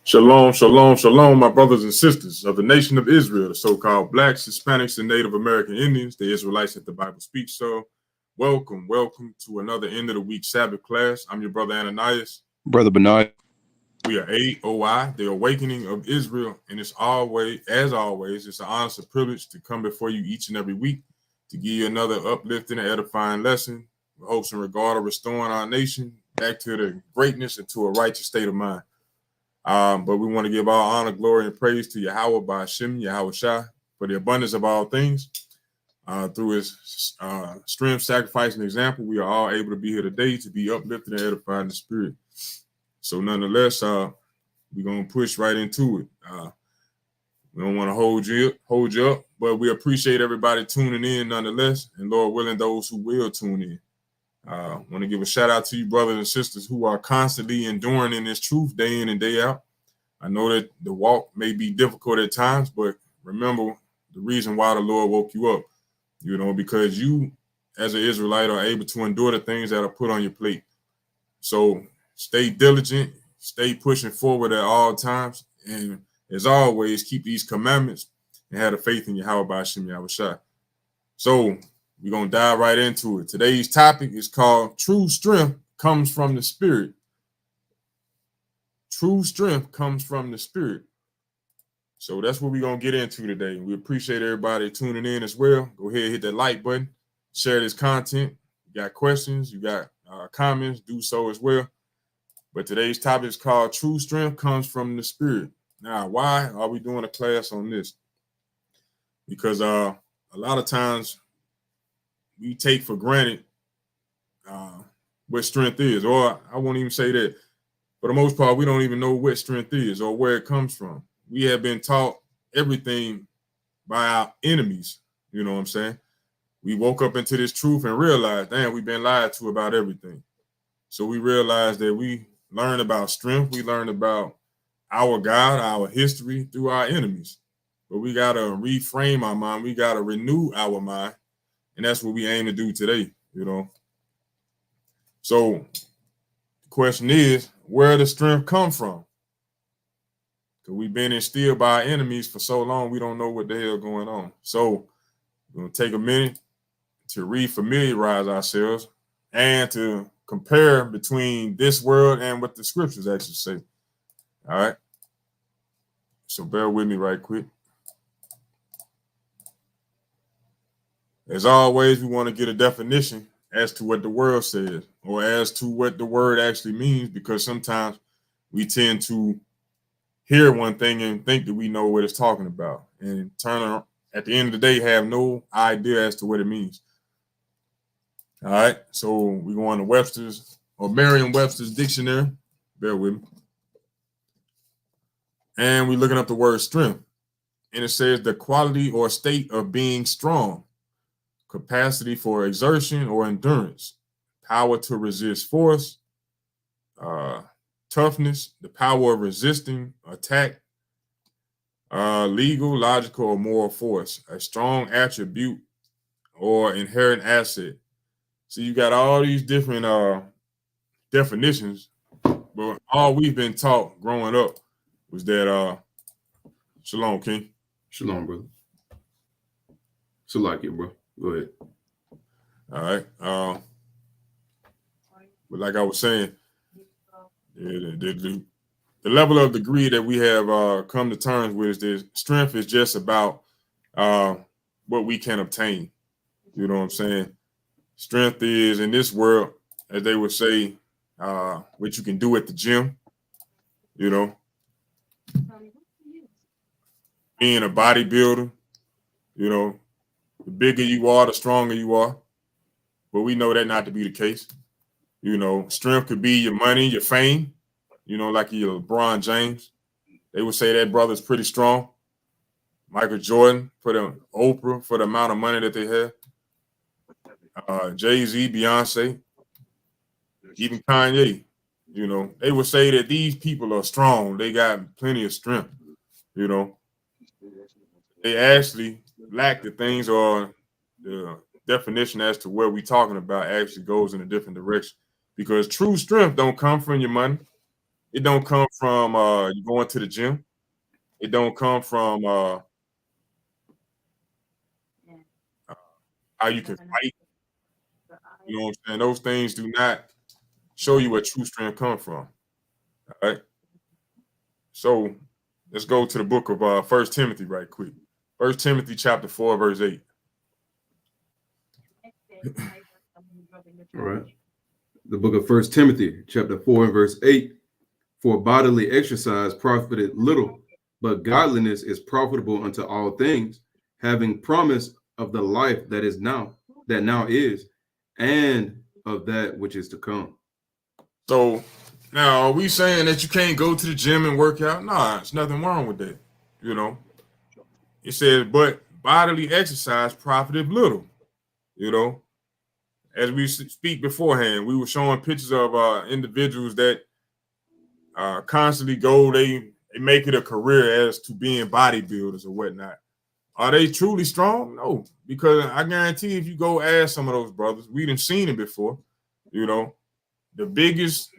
Shalom, shalom, shalom, my brothers and sisters of the nation of Israel, the so-called blacks, Hispanics, and Native American Indians, the Israelites that the Bible speaks. So welcome to another end of the week Sabbath class. I'm your brother Ananias. Brother Bernard. We are A.O.I, the awakening of Israel, and it's always, it's an honor and privilege to come before you each and every week to give you another uplifting and edifying lesson with hopes and regard of restoring our nation back to the greatness and to a righteous state of mind. But we want to give all honor, glory, and praise to Yahweh by Hashem, Yahweh Shai, for the abundance of all things. Through his strength, sacrifice, and example, we are all able to be here today to be uplifted and edified in the spirit. So nonetheless, we're going to push right into it. We don't want to hold you up, but we appreciate everybody tuning in nonetheless, and Lord willing, those who will tune in. Want to give a shout out to you brothers and sisters who are constantly enduring in this truth day in and day out. I know that the walk may be difficult at times, but remember the reason why the Lord woke you up, because you as an Israelite are able to endure the things that are put on your plate. So stay diligent, stay pushing forward at all times, and as always, keep these commandments and have the faith in Yahweh by Hashem Yahweh Shai. So we're going to dive right into it. Today's topic is called True Strength Comes from the Spirit. True strength comes from the Spirit. So that's what we're going to get into today. We appreciate everybody tuning in as well. Go ahead and hit that like button. Share this content. You got questions, you got comments, do so as well. But today's topic is called True Strength Comes from the Spirit. Now, why are we doing a class on this? Because a lot of times we take for granted what strength is, or I won't even say that. For the most part, we don't even know what strength is or where it comes from. We have been taught everything by our enemies. You know what I'm saying? We woke up into this truth and realized, damn, we've been lied to about everything. So we realized that we learned about strength. We learned about our God, our history through our enemies. But we got to reframe our mind. We got to renew our mind. And that's what we aim to do today, So the question is, where does strength come from? Because we've been instilled by our enemies for so long, we don't know what the hell going on. So we're going to take a minute to refamiliarize ourselves and to compare between this world and what the scriptures actually say. All right. So bear with me right quick. As always, we want to get a definition as to what the world says or as to what the word actually means, because sometimes we tend to hear one thing and think that we know what it's talking about and at the end of the day have no idea as to what it means. All right, so we're going to Webster's or Merriam-Webster's dictionary. Bear with me. And we're looking up the word strength. And it says the quality or state of being strong, capacity for exertion or endurance, power to resist force, toughness, the power of resisting attack, legal, logical, or moral force, a strong attribute or inherent asset. So you got all these different definitions, but all we've been taught growing up was that Shalom, King. Shalom, brother. So like it, bro. Go ahead. All right. But like I was saying, the level of degree that we have come to terms with is that strength is just about what we can obtain. You know what I'm saying? Strength is, in this world, as they would say, what you can do at the gym, being a bodybuilder, the bigger you are, the stronger you are. But we know that not to be the case. Strength could be your money, your fame, like your LeBron James. They would say that brother's pretty strong. Michael Jordan, Oprah, for the amount of money that they have. Jay-Z, Beyonce, even Kanye, they would say that these people are strong. They got plenty of strength, They actually lack the things, or the definition as to what we're talking about actually goes in a different direction, because true strength don't come from your money. It don't come from you going to the gym. It don't come from how you can fight. You know what I'm saying? Those things do not show you where true strength comes from. All right. So let's go to the book of 1 Timothy right quick. 1 Timothy chapter 4, verse 8. All right. The book of 1 Timothy chapter 4 and verse 8. For bodily exercise profited little, but godliness is profitable unto all things, having promise of the life that now is, and of that which is to come. So now, are we saying that you can't go to the gym and work out? Nah, there's nothing wrong with that. You know, it says, but bodily exercise profited little. You know, as we speak beforehand, we were showing pictures of individuals that constantly go, they make it a career as to being bodybuilders or whatnot. Are they truly strong? No, because I guarantee if you go ask some of those brothers, we done seen it before. You know, the biggest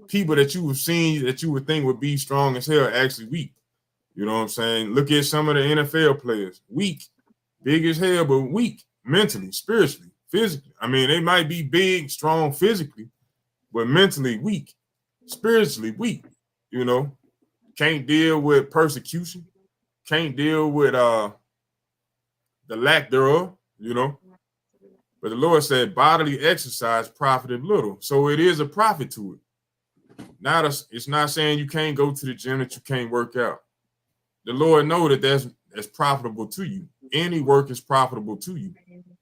people that you have seen that you would think would be strong as hell are actually weak. You know what I'm saying? Look at some of the NFL players, weak, big as hell, but weak mentally, spiritually, physically. I mean, they might be big, strong physically, but mentally weak, spiritually weak. You know, can't deal with persecution, can't deal with the lack thereof. You know, but the Lord said bodily exercise profited little, so it is a profit to it. It's not saying you can't go to the gym, that you can't work out. The Lord knows that that's profitable to you. Any work is profitable to you.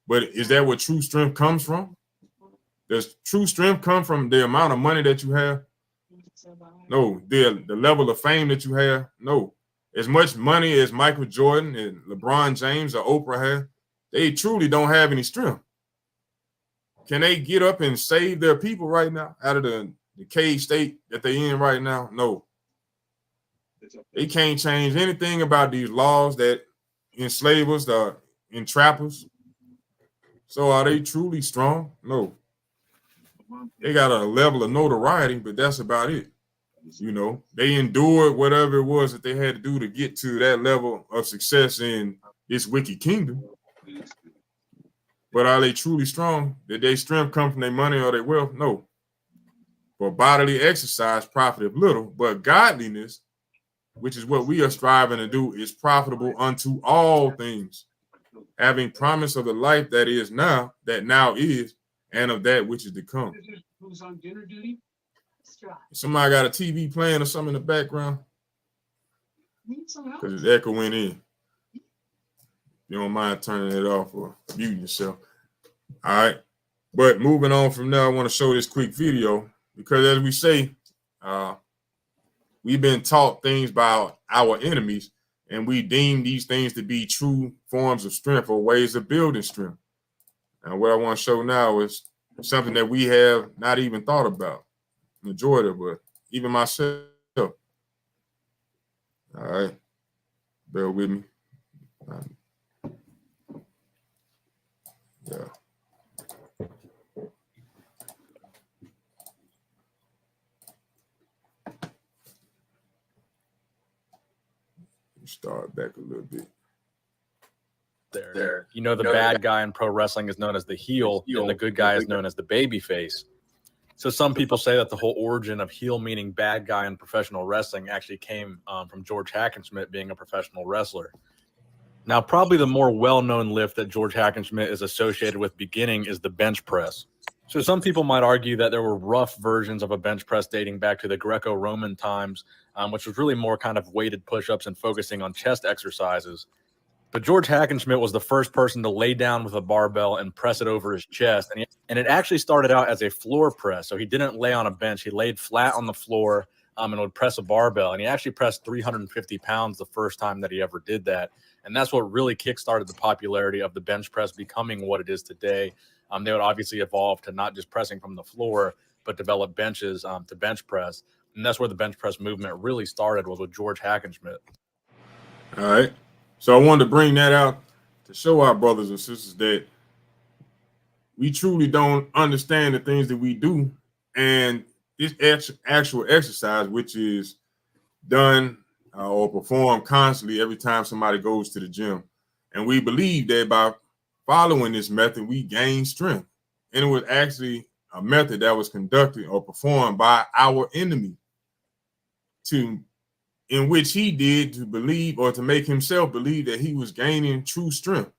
But is that what true strength comes from? Does true strength come from the amount of money that you have? No. The level of fame that you have? No. As much money as Michael Jordan and LeBron James or Oprah have, they truly don't have any strength. Can they get up and save their people right now out of the cage state that they're in right now? No. They can't change anything about these laws that enslave us, entrap us. So are they truly strong? No. They got a level of notoriety, but that's about it. You know, they endured whatever it was that they had to do to get to that level of success in this wicked kingdom. But are they truly strong? Did their strength come from their money or their wealth? No. For bodily exercise profited little, but godliness, which is what we are striving to do, is profitable unto all things, having promise of the life that is now, that now is, and of that which is to come. Who's on dinner duty? Somebody got a TV playing or something in the background? Because it's echoing in. You don't mind turning it off or muting yourself. All right. But moving on from there, I want to show this quick video because, as we say, we've been taught things by our enemies, and we deem these things to be true forms of strength or ways of building strength. And what I want to show now is something that we have not even thought about, majority of us, even myself. All right. Bear with me. Yeah. Start back a little bit. There. You know, the bad guy in pro wrestling is known as the heel, and the good guy is known as the baby face. So some people say that the whole origin of heel meaning bad guy in professional wrestling actually came from George Hackenschmidt being a professional wrestler. Now, probably the more well-known lift that George Hackenschmidt is associated with beginning is the bench press. So some people might argue that there were rough versions of a bench press dating back to the Greco-Roman times, which was really more kind of weighted push-ups and focusing on chest exercises. But George Hackenschmidt was the first person to lay down with a barbell and press it over his chest. And it actually started out as a floor press. So he didn't lay on a bench. He laid flat on the floor and would press a barbell. And he actually pressed 350 pounds the first time that he ever did that. And that's what really kickstarted the popularity of the bench press becoming what it is today. They would obviously evolve to not just pressing from the floor, but develop benches to bench press. And that's where the bench press movement really started, was with George Hackenschmidt. All right. So I wanted to bring that out to show our brothers and sisters that we truly don't understand the things that we do. And this actual exercise, which is done or performed constantly every time somebody goes to the gym. And we believe that by following this method, we gain strength. And it was actually a method that was conducted or performed by our enemy, in which he did to believe or to make himself believe that he was gaining true strength.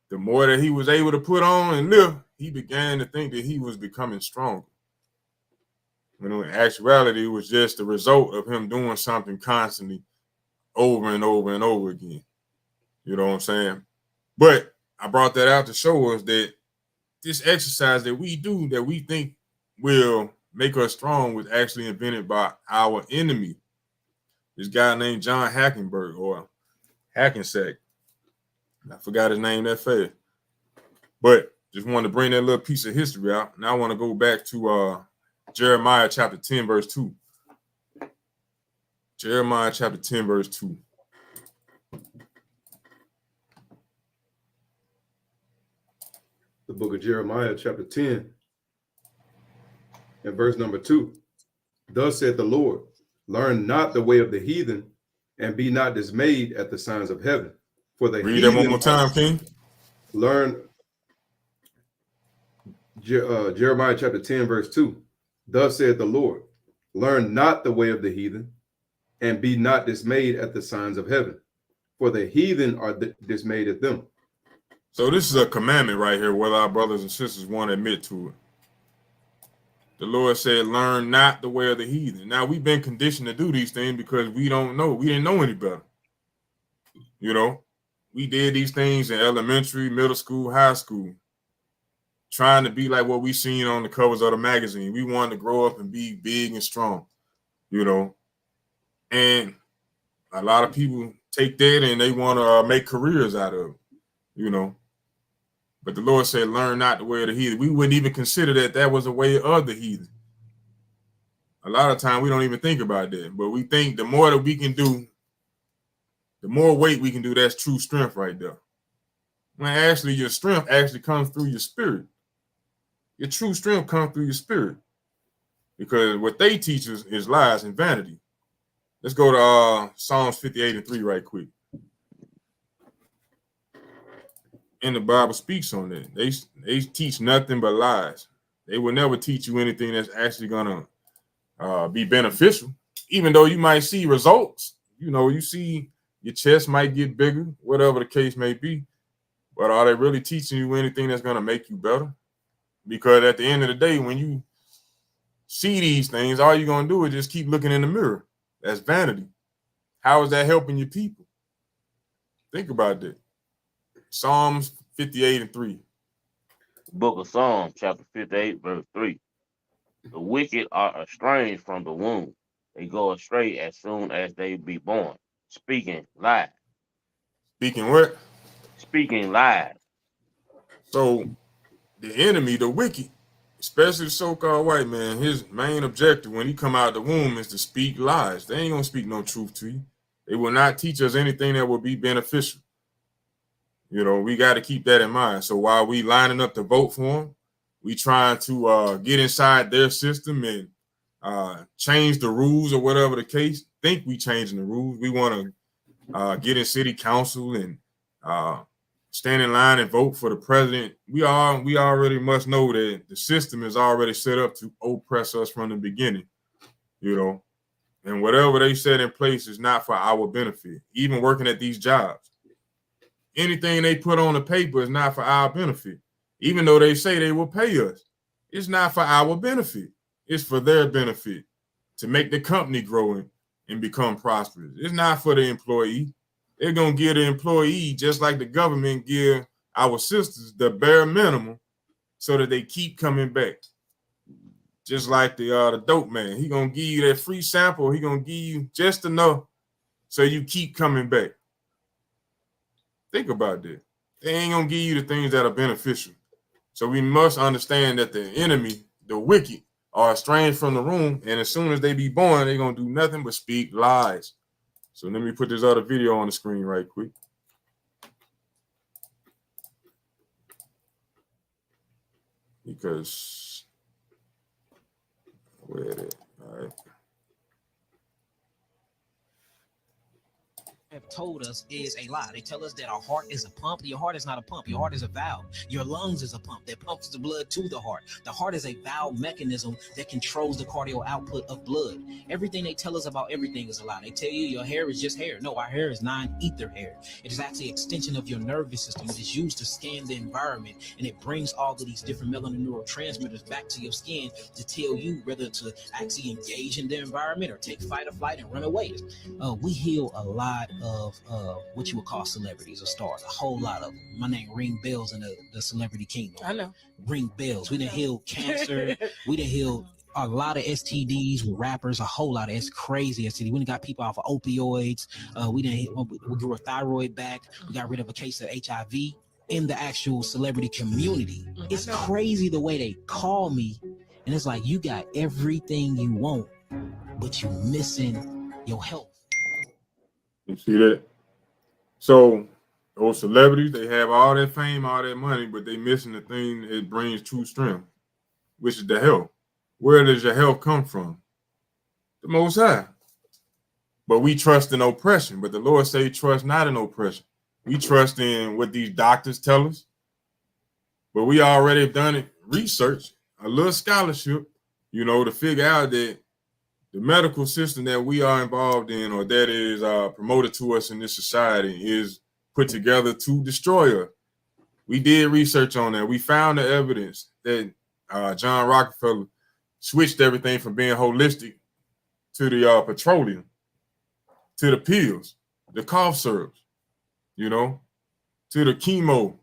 The more that he was able to put on and lift, he began to think that he was becoming stronger. When in actuality, it was just the result of him doing something constantly over and over and over again. You know what I'm saying? But I brought that out to show us that this exercise that we do that we think will make us strong was actually invented by our enemy. This guy named John Hackenberg or Hackensack. I forgot his name that fast. But just wanted to bring that little piece of history out. Now I want to go back to Jeremiah chapter 10, verse 2. Jeremiah chapter 10, verse 2. The book of Jeremiah, chapter 10, and verse number 2. Thus saith the Lord, learn not the way of the heathen, and be not dismayed at the signs of heaven. For the Read heathen, that one more time, King. learn Jeremiah chapter 10, verse 2. Thus saith the Lord, learn not the way of the heathen, and be not dismayed at the signs of heaven. For the heathen are dismayed at them. So this is a commandment right here, whether our brothers and sisters want to admit to it. The Lord said, learn not the way of the heathen. Now, we've been conditioned to do these things because we don't know. We didn't know any better. You know, we did these things in elementary, middle school, high school, trying to be like what we seen on the covers of the magazine. We wanted to grow up and be big and strong, you know. And a lot of people take that and they want to make careers out of it, you know. But the Lord said, learn not the way of the heathen. We wouldn't even consider that was a way of the heathen. A lot of times we don't even think about that. But we think the more that we can do, the more weight we can do, that's true strength right there. When actually your strength actually comes through your spirit. Your true strength comes through your spirit. Because what they teach us is lies and vanity. Let's go to Psalms 58 and 3 right quick. And the Bible speaks on that. They teach nothing but lies. They will never teach you anything that's actually going to be beneficial. Even though you might see results, you know, you see your chest might get bigger, whatever the case may be. But are they really teaching you anything that's going to make you better? Because at the end of the day, when you see these things, all you're going to do is just keep looking in the mirror. That's vanity. How is that helping your people? Think about that. Psalms 58 and 3. Book of Psalms, chapter 58, verse 3. The wicked are estranged from the womb. They go astray as soon as they be born, speaking lies. Speaking what? Speaking lies. So the enemy, the wicked, especially the so-called white man, his main objective when he come out of the womb is to speak lies. They ain't gonna speak no truth to you. They will not teach us anything that will be beneficial. You know, we got to keep that in mind. So while we lining up to vote for them, we trying to get inside their system and change the rules or whatever the case. Think we changing the rules. We want to get in city council and stand in line and vote for the president. We already must know that the system is already set up to oppress us from the beginning, you know, and whatever they set in place is not for our benefit. Even working at these jobs, anything they put on the paper is not for our benefit. Even though they say they will pay us, it's not for our benefit. It's for their benefit to make the company grow and become prosperous. It's not for the employee. They're going to give the employee, just like the government give our sisters, the bare minimum so that they keep coming back. Just like the dope man. He going to give you that free sample. He going to give you just enough so you keep coming back. Think about that. They ain't going to give you the things that are beneficial. So we must understand that the enemy, the wicked, are estranged from the womb. And as soon as they be born, they're going to do nothing but speak lies. So let me put this other video on the screen right quick. Because Where it is? All right. Have told us is a lie. They tell us that our heart is a pump. Your heart is not a pump. Your heart is a valve. Your lungs is a pump that pumps the blood to the heart. The heart is a valve mechanism that controls the cardio output of blood. Everything they tell us about everything is a lie. They tell you your hair is just hair. No, our hair is non-ether hair. It is actually an extension of your nervous system. It is used to scan the environment, and it brings all of these different melanin neurotransmitters back to your skin to tell you whether to actually engage in the environment or take fight or flight and run away. We heal a lot of what you would call celebrities or stars, a whole lot of them. My name ring bells in the celebrity kingdom. I know. Ring bells. We done healed cancer. We done healed a lot of STDs with rappers, a whole lot of it's crazy STD. We done got people off of opioids. We grew a thyroid back. We got rid of a case of HIV in the actual celebrity community. It's crazy the way they call me, and it's like you got everything you want, but you missing your health. You see that? So those celebrities, they have all that fame, all that money, but they missing the thing that brings true strength, which is the health. Where does your health come from? The Most High. But we trust in oppression. But the Lord say trust not in oppression. We trust in what these doctors tell us. But we already have done it, research, a little scholarship, to figure out that the medical system that we are involved in, or that is promoted to us in this society, is put together to destroy us. We did research on that. We found the evidence that John Rockefeller switched everything from being holistic to the petroleum, to the pills, the cough syrups, to the chemo.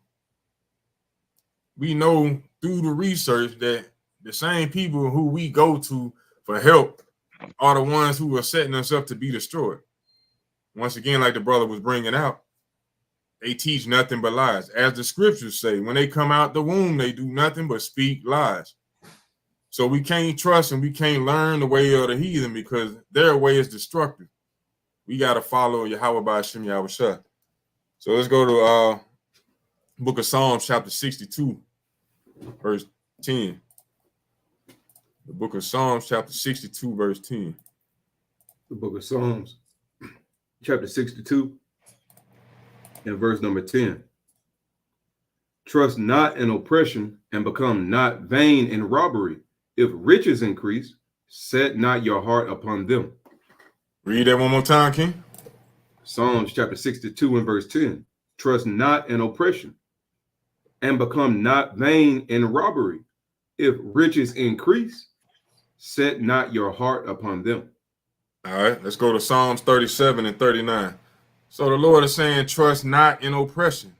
We know through the research that the same people who we go to for help are the ones who are setting us up to be destroyed. Once again, like the brother was bringing out, they teach nothing but lies. As the scriptures say, when they come out the womb, they do nothing but speak lies. So we can't trust and we can't learn the way of the heathen because their way is destructive. We got to follow Yahweh by Hashem Yahushua. So let's go to Book of Psalms, chapter 62, verse 10. The Book of Psalms, chapter 62, verse 10. The Book of Psalms, chapter 62, and verse number 10. Trust not in oppression, and become not vain in robbery. If riches increase, set not your heart upon them. Read that one more time, King. Psalms chapter 62 and verse 10. Trust not in oppression, and become not vain in robbery. If riches increase, set not your heart upon them. All right, let's go to Psalms 37 and 39. So the Lord is saying, trust not in oppression,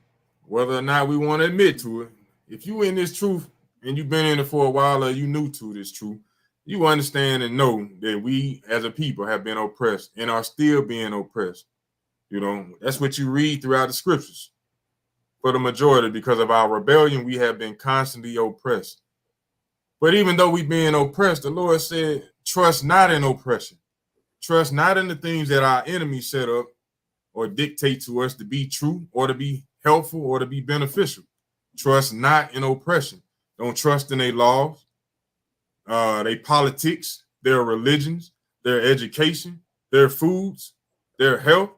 whether or not we want to admit to it. If you in this truth and you've been in it for a while, or you new to this truth, you understand and know that we as a people have been oppressed and are still being oppressed. That's what you read throughout the scriptures. For the majority, because of our rebellion, we have been constantly oppressed. But even though we've been oppressed, the Lord said, trust not in oppression. Trust not in the things that our enemies set up or dictate to us to be true or to be helpful or to be beneficial. Trust not in oppression. Don't trust in their laws, their politics, their religions, their education, their foods, their health.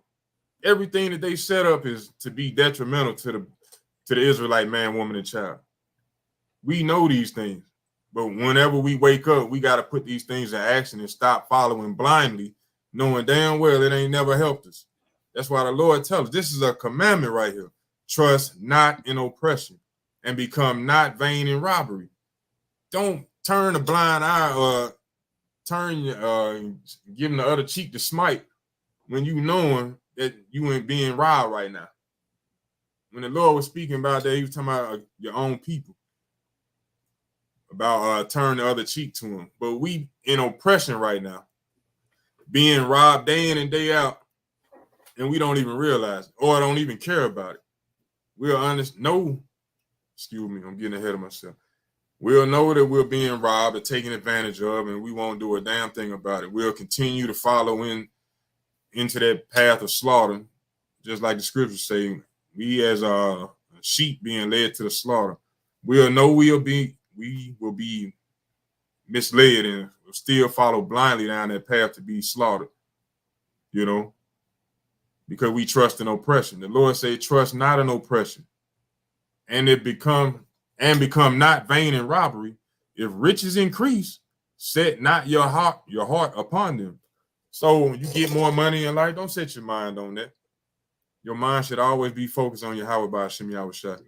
Everything that they set up is to be detrimental to the Israelite man, woman, and child. We know these things. But whenever we wake up, we got to put these things in action and stop following blindly, knowing damn well it ain't never helped us. That's why the Lord tells us this is a commandment right here. Trust not in oppression and become not vain in robbery. Don't turn a blind eye or giving the other cheek to smite when you knowing that you ain't being robbed right now. When the Lord was speaking about that, he was talking about your own people. About turn the other cheek to him. But we in oppression right now, being robbed day in and day out, and we don't even realize it, or don't even care about it. We'll excuse me, I'm getting ahead of myself. We'll know that we're being robbed or taken advantage of, and we won't do a damn thing about it. We'll continue to follow into that path of slaughter, just like the scriptures say, we as sheep being led to the slaughter. We'll know we will be misled and still follow blindly down that path to be slaughtered, you know, because we trust in oppression. The Lord said, trust not in oppression, and become not vain in robbery. If riches increase, set not your heart upon them. So when you get more money in life, don't set your mind on that. Your mind should always be focused on Yahweh by Hashem Yahushua.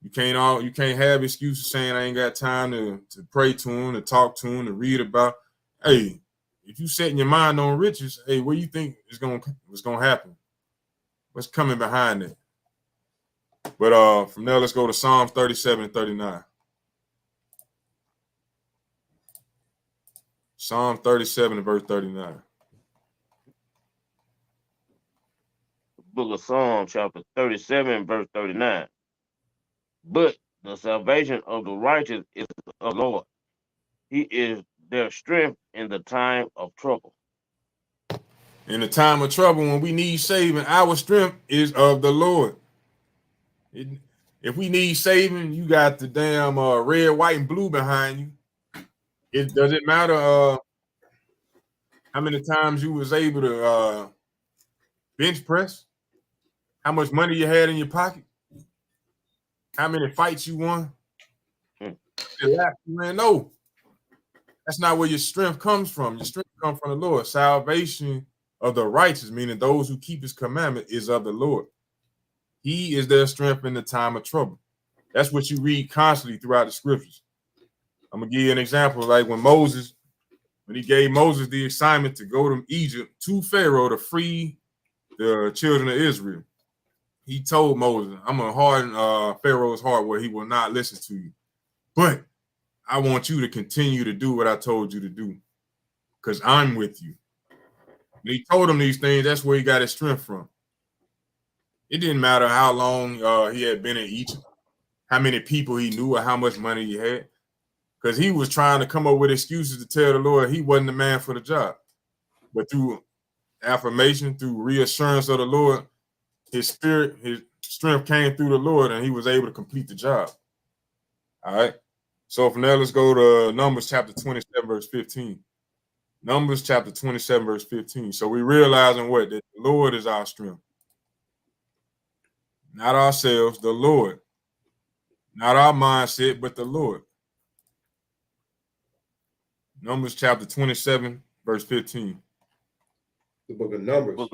You can't have excuses saying I ain't got time to pray to him, to talk to him, to read about. Hey, if you setting your mind on riches, hey, what do you think what's gonna happen? What's coming behind it? But from there, let's go to Psalms 37 and 39. Psalm 37 and verse 39. Book of Psalms, chapter 37, verse 39. But the salvation of the righteous is of the Lord. He is their strength in the time of trouble. In the time of trouble, when we need saving, our strength is of the Lord. If we need saving, you got the damn red, white, and blue behind you. It doesn't matter how many times you was able to bench press, how much money you had in your pocket, how many fights you won. Man, no, that's not where your strength comes from. Your strength comes from the Lord. Salvation of the righteous, meaning those who keep his commandment, is of the Lord. He is their strength in the time of trouble. That's what you read constantly throughout the scriptures. I'm gonna give you an example, like when he gave Moses the assignment to go to Egypt to Pharaoh to free the children of Israel. He told Moses, I'm gonna harden Pharaoh's heart where he will not listen to you. But I want you to continue to do what I told you to do, because I'm with you. And he told him these things. That's where he got his strength from. It didn't matter how long he had been in Egypt, how many people he knew, or how much money he had, because he was trying to come up with excuses to tell the Lord he wasn't the man for the job. But through affirmation, through reassurance of the Lord, his strength came through the Lord, and he was able to complete the job. All right. So from there, let's go to Numbers chapter 27, verse 15. Numbers chapter 27, verse 15. So we realizing what? That the Lord is our strength. Not ourselves, the Lord. Not our mindset, but the Lord. Numbers chapter 27, verse 15. The book of Numbers. Book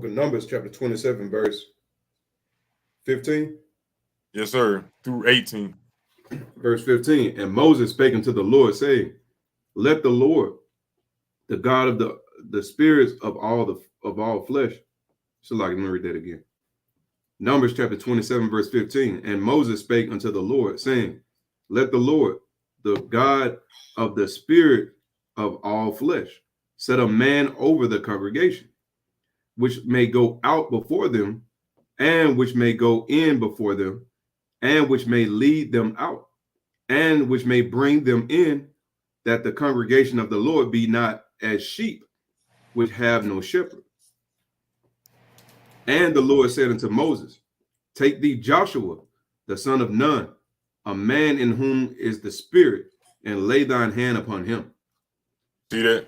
of Numbers, chapter 27, verse 15. Yes, sir. Through 18. Verse 15. And Moses spake unto the Lord, saying, let the Lord, the God of the spirits of all flesh. So let me read that again. Numbers chapter 27, verse 15. And Moses spake unto the Lord, saying, let the Lord, the God of the spirit of all flesh, set a man over the congregation, which may go out before them, and which may go in before them, and which may lead them out, and which may bring them in, that the congregation of the Lord be not as sheep which have no shepherd. And the Lord said unto Moses, take thee Joshua, the son of Nun, a man in whom is the spirit, and lay thine hand upon him. See that?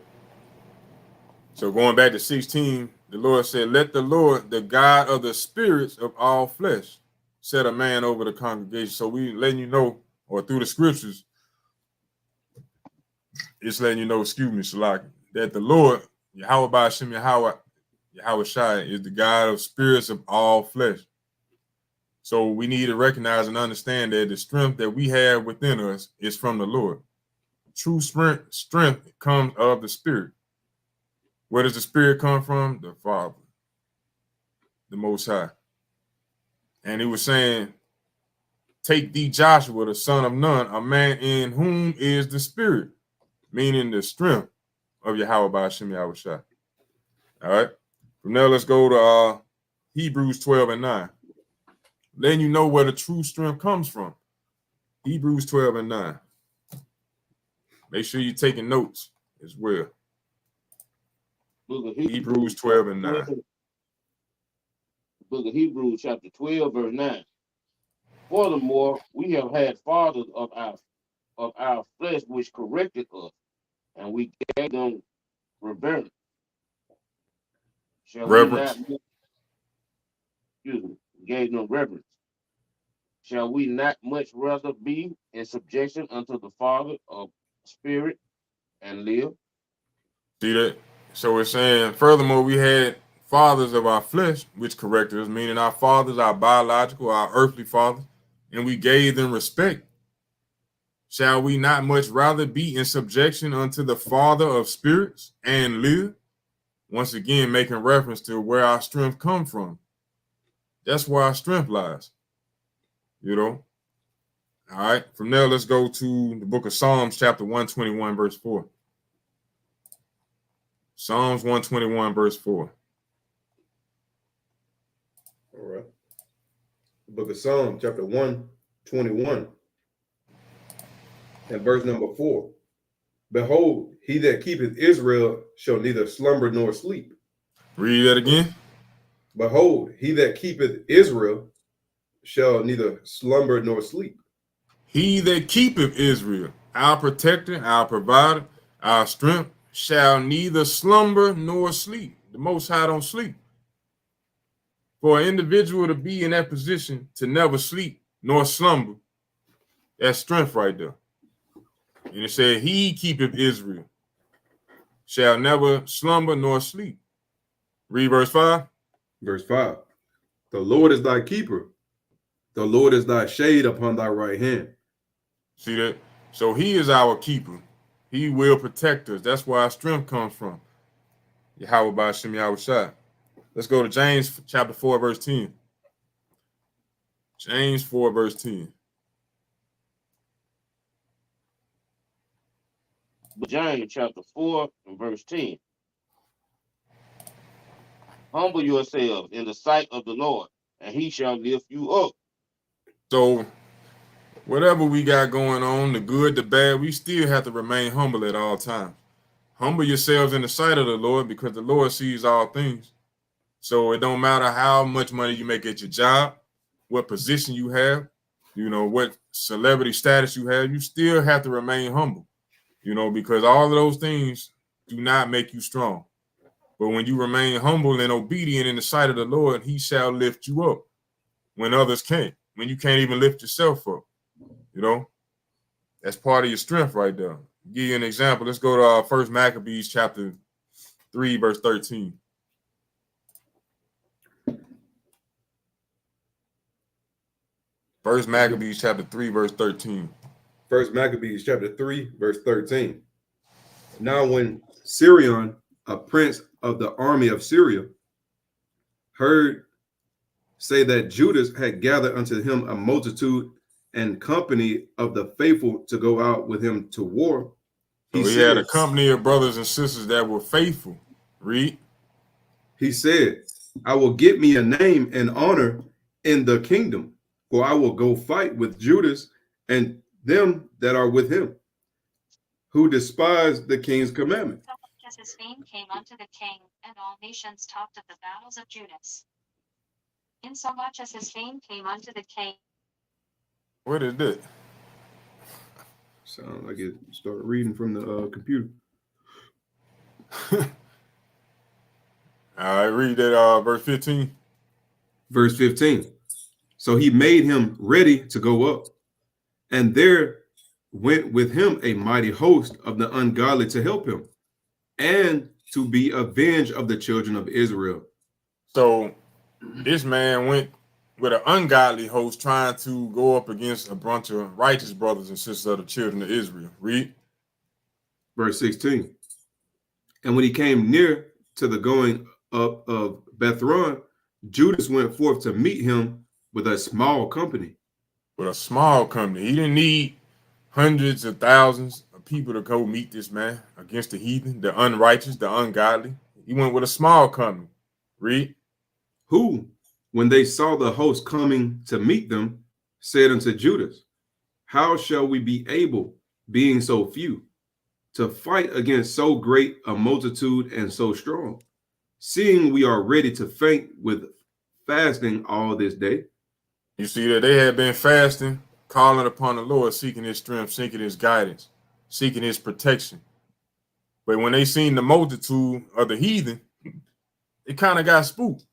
So going back to 16, the Lord said, let the Lord, the God of the spirits of all flesh, set a man over the congregation. So we letting you know, or through the scriptures, it's letting you know, excuse me, Shalak, that the Lord, Yahweh by Hashem Yahweh Shai, is the God of spirits of all flesh. So we need to recognize and understand that the strength that we have within us is from the Lord. True strength comes of the Spirit. Where does the Spirit come from? The Father, the Most High. And he was saying, take thee Joshua, the son of Nun, a man in whom is the Spirit, meaning the strength of Yahweh by Hashem Yahweh Shai. All right. From there, let's go to Hebrews 12 and 9. Letting you know where the true strength comes from. Hebrews 12 and 9. Make sure you're taking notes as well. Hebrews 12 and 9. Book of Hebrews, chapter 12, verse 9. Furthermore, we have had fathers of our flesh which corrected us, and we gave them reverence. Shall we Reverence. not? Excuse me. Gave them reverence. Shall we not much rather be in subjection unto the Father of spirit and live? See that? So it's saying, furthermore, we had fathers of our flesh, which corrected us, meaning our fathers, our biological, our earthly fathers, and we gave them respect. Shall we not much rather be in subjection unto the Father of spirits and live? Once again, making reference to where our strength comes from. That's where our strength lies. You know? All right. From there, let's go to the book of Psalms, chapter 121, verse 4. Psalms 121, verse 4. All right. The book of Psalms, chapter 121, and verse number 4. Behold, he that keepeth Israel shall neither slumber nor sleep. Read that again. Behold, he that keepeth Israel shall neither slumber nor sleep. He that keepeth Israel, our protector, our provider, our strength, shall neither slumber nor sleep. The Most High don't sleep. For an individual to be in that position to never sleep nor slumber, that's strength right there. And it said, he keepeth Israel, shall never slumber nor sleep. Read verse 5. Verse 5. The Lord is thy keeper. The Lord is thy shade upon thy right hand. See that? So he is our keeper. He will protect us. That's where our strength comes from. Yahweh Ba'ashem Yahweh Shai. Let's go to James chapter 4, verse 10. James 4, verse 10. But James chapter 4 and verse 10. Humble yourselves in the sight of the Lord, and he shall lift you up. So whatever we got going on, the good, the bad, we still have to remain humble at all times. Humble yourselves in the sight of the Lord, because the Lord sees all things. So it don't matter how much money you make at your job, what position you have, you know, what celebrity status you have, you still have to remain humble, you know, because all of those things do not make you strong. But when you remain humble and obedient in the sight of the Lord, he shall lift you up when others can't, when you can't even lift yourself up. You know, that's part of your strength right there. Give you an example. Let's go to 1 Maccabees chapter 3, verse 13. First Maccabees chapter 3, verse 13. First Maccabees chapter 3, verse 13. Now when Syrian, a prince of the army of Syria, heard say that Judas had gathered unto him a multitude and company of the faithful to go out with him to war, So he had a company of brothers and sisters that were faithful. Read. He said, I will get me a name and honor in the kingdom, for I will go fight with Judas and them that are with him, who despise the king's commandment. As his fame came unto the king, and all nations talked of the battles of Judas. Insomuch as his fame came unto the king. What is that? Sound like it started reading from the computer. All right, read that verse 15. Verse 15. So he made him ready to go up, and there went with him a mighty host of the ungodly to help him, and to be avenged of the children of Israel. So this man went with an ungodly host trying to go up against a bunch of righteous brothers and sisters of the children of Israel. Read. Verse 16. And when he came near to the going up of Bethron, Judas went forth to meet him with a small company. With a small company. He didn't need hundreds of thousands of people to go meet this man against the heathen, the unrighteous, the ungodly. He went with a small company. Read. Who, when they saw the host coming to meet them, said unto Judas, how shall we be able, being so few, to fight against so great a multitude and so strong, seeing we are ready to faint with fasting all this day? You see that they had been fasting, calling upon the Lord, seeking his strength, seeking his guidance, seeking his protection. But when they seen the multitude of the heathen, it kind of got spooked.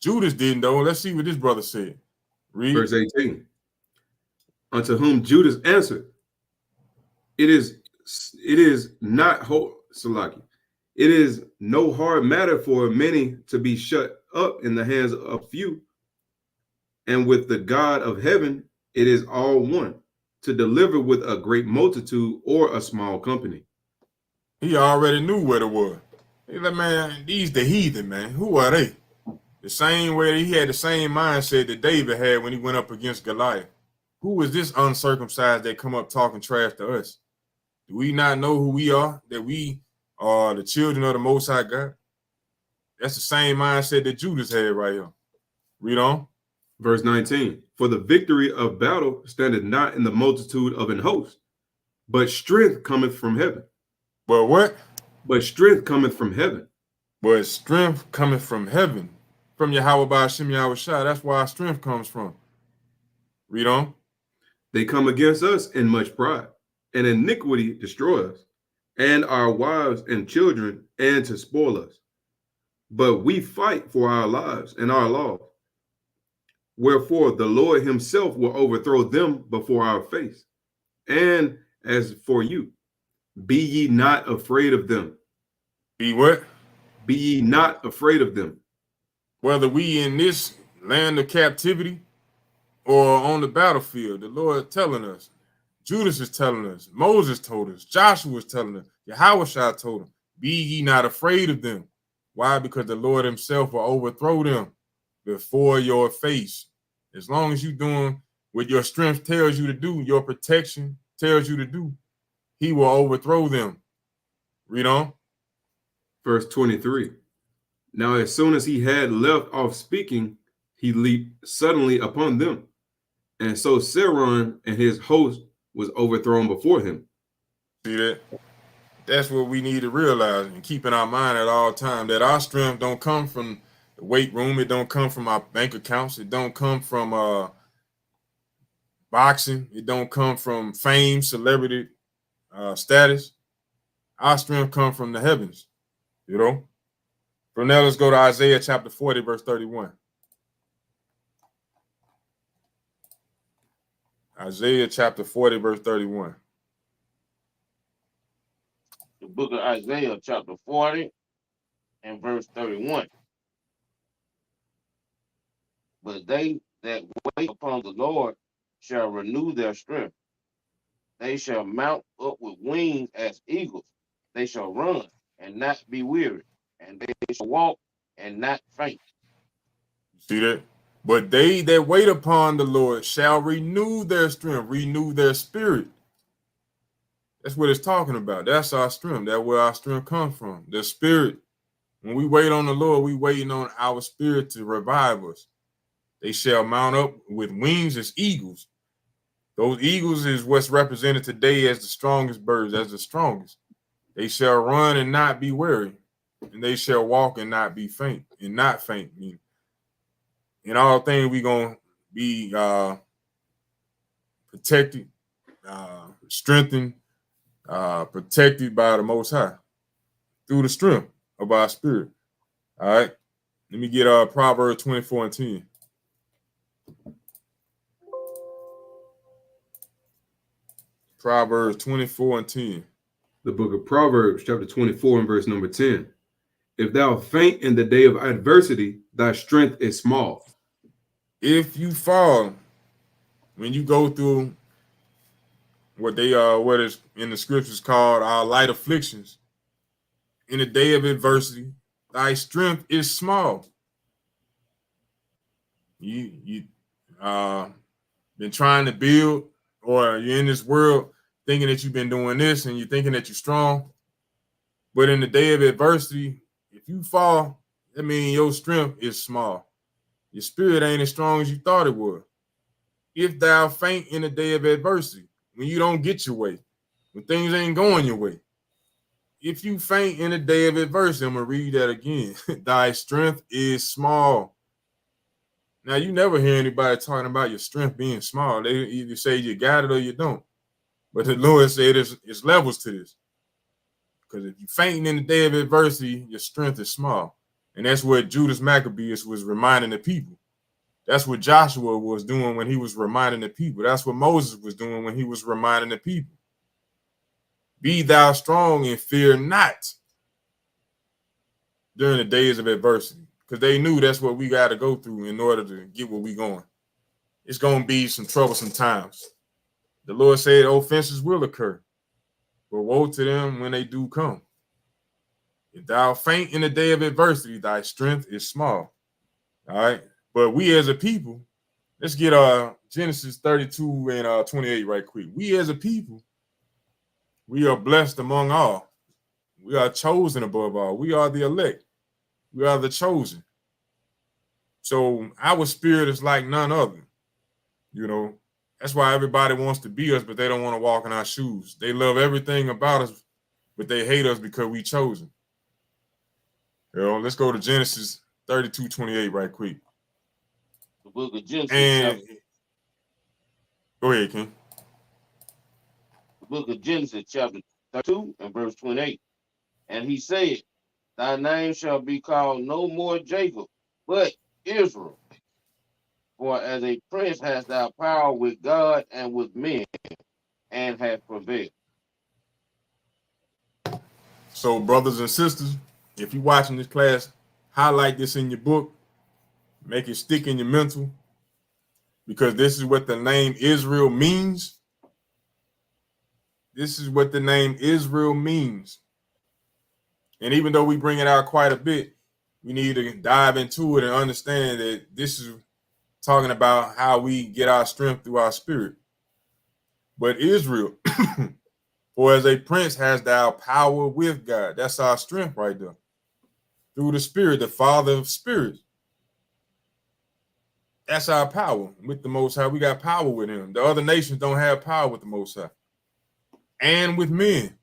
Judas didn't, though. Let's see what this brother said. Read. Verse 18. Unto whom Judas answered, it is not Salaki. It is no hard matter for many to be shut up in the hands of few. And with the God of heaven, it is all one, to deliver with a great multitude or a small company. He already knew what it was. He like, man, these the heathen, man. Who are they? The same way he had the same mindset that David had when he went up against Goliath. Who is this uncircumcised that come up talking trash to us? Do we not know who we are? That we are the children of the Most High God? That's the same mindset that Judas had right here. Read on. Verse 19. For the victory of battle standeth not in the multitude of an host, but strength cometh from heaven. But what? But strength cometh from heaven. But strength cometh from heaven. From Yahweh by Hashem Yahweh Shai. That's where our strength comes from. Read on. They come against us in much pride, and iniquity destroy us, and our wives and children, and to spoil us. But we fight for our lives and our laws. Wherefore the Lord himself will overthrow them before our face. And as for you, be ye not afraid of them. Be what? Be ye not afraid of them. Whether we in this land of captivity or on the battlefield, the Lord telling us. Judas is telling us. Moses told us. Joshua is telling us. Yahweh Shai told them. Be ye not afraid of them. Why? Because the Lord himself will overthrow them before your face. As long as you're doing what your strength tells you to do, your protection tells you to do, he will overthrow them. Read on. Verse 23. Now, as soon as he had left off speaking, he leaped suddenly upon them. And so Saron and his host was overthrown before him. See that? That's what we need to realize and keep in our mind at all times, that our strength don't come from the weight room. It don't come from our bank accounts. It don't come from boxing. It don't come from fame, celebrity, status. Our strength comes from the heavens, you know? From there, let's go to Isaiah chapter 40, verse 31. Isaiah chapter 40, verse 31. The book of Isaiah, chapter 40 and verse 31. But they that wait upon the Lord shall renew their strength. They shall mount up with wings as eagles. They shall run and not be weary, and they shall walk and not faint. See that? But they that wait upon the Lord shall renew their strength, renew their spirit. That's what it's talking about. That's our strength. That's where our strength comes from. The spirit. When we wait on the Lord, we waiting on our spirit to revive us. They shall mount up with wings as eagles. Those eagles is what's represented today as the strongest birds, as the strongest. They shall run and not be weary, and they shall walk and not be faint, and not faint. In all things, we gonna be protected, strengthened, protected by the Most High through the strength of our spirit. All right. Let me get Proverbs 24 and 10. Proverbs 24 and 10. The book of Proverbs, chapter 24 and verse number 10. If thou faint in the day of adversity, thy strength is small. If you fall, when you go through what is in the scriptures called our light afflictions, in the day of adversity, thy strength is small. You been trying to build, or you're in this world thinking that you've been doing this and you're thinking that you're strong. But in the day of adversity, if you fall, that means your strength is small. Your spirit ain't as strong as you thought it was. If thou faint in the day of adversity, when you don't get your way, when things ain't going your way. If you faint in the day of adversity, I'm going to read that again. Thy strength is small. Now, you never hear anybody talking about your strength being small. They either say you got it or you don't. But the Lord said it's levels to this. Because if you're fainting in the day of adversity, your strength is small. And that's what Judas Maccabeus was reminding the people. That's what Joshua was doing when he was reminding the people. That's what Moses was doing when he was reminding the people. Be thou strong and fear not during the days of adversity. Because they knew that's what we got to go through in order to get where we going. It's going to be some troublesome times. The Lord said offenses will occur, but woe to them when they do come. If thou faint in the day of adversity, thy strength is small. All right. But we as a people, let's get Genesis 32 and 28 right quick. We as a people, we are blessed among all. We are chosen above all. We are the elect. We are the chosen. So our spirit is like none other. You know, that's why everybody wants to be us, but they don't want to walk in our shoes. They love everything about us, but they hate us because we chosen. You know, let's go to Genesis 32:28 right quick. The book of Genesis, And go ahead, King. the book of Genesis, chapter 32 and verse 28. And he said, thy name shall be called no more Jacob, but Israel. For as a prince hast thou power with God and with men, and hast prevailed. So, brothers and sisters, if you're watching this class, highlight this in your book, make it stick in your mental, because this is what the name Israel means. This is what the name Israel means. And even though we bring it out quite a bit, we need to dive into it and understand that this is talking about how we get our strength through our spirit. But Israel, for as a prince has thou power with God. That's our strength right there. Through the Spirit, the Father of spirits. That's our power with the Most High. We got power with him. The other nations don't have power with the Most High. And with men,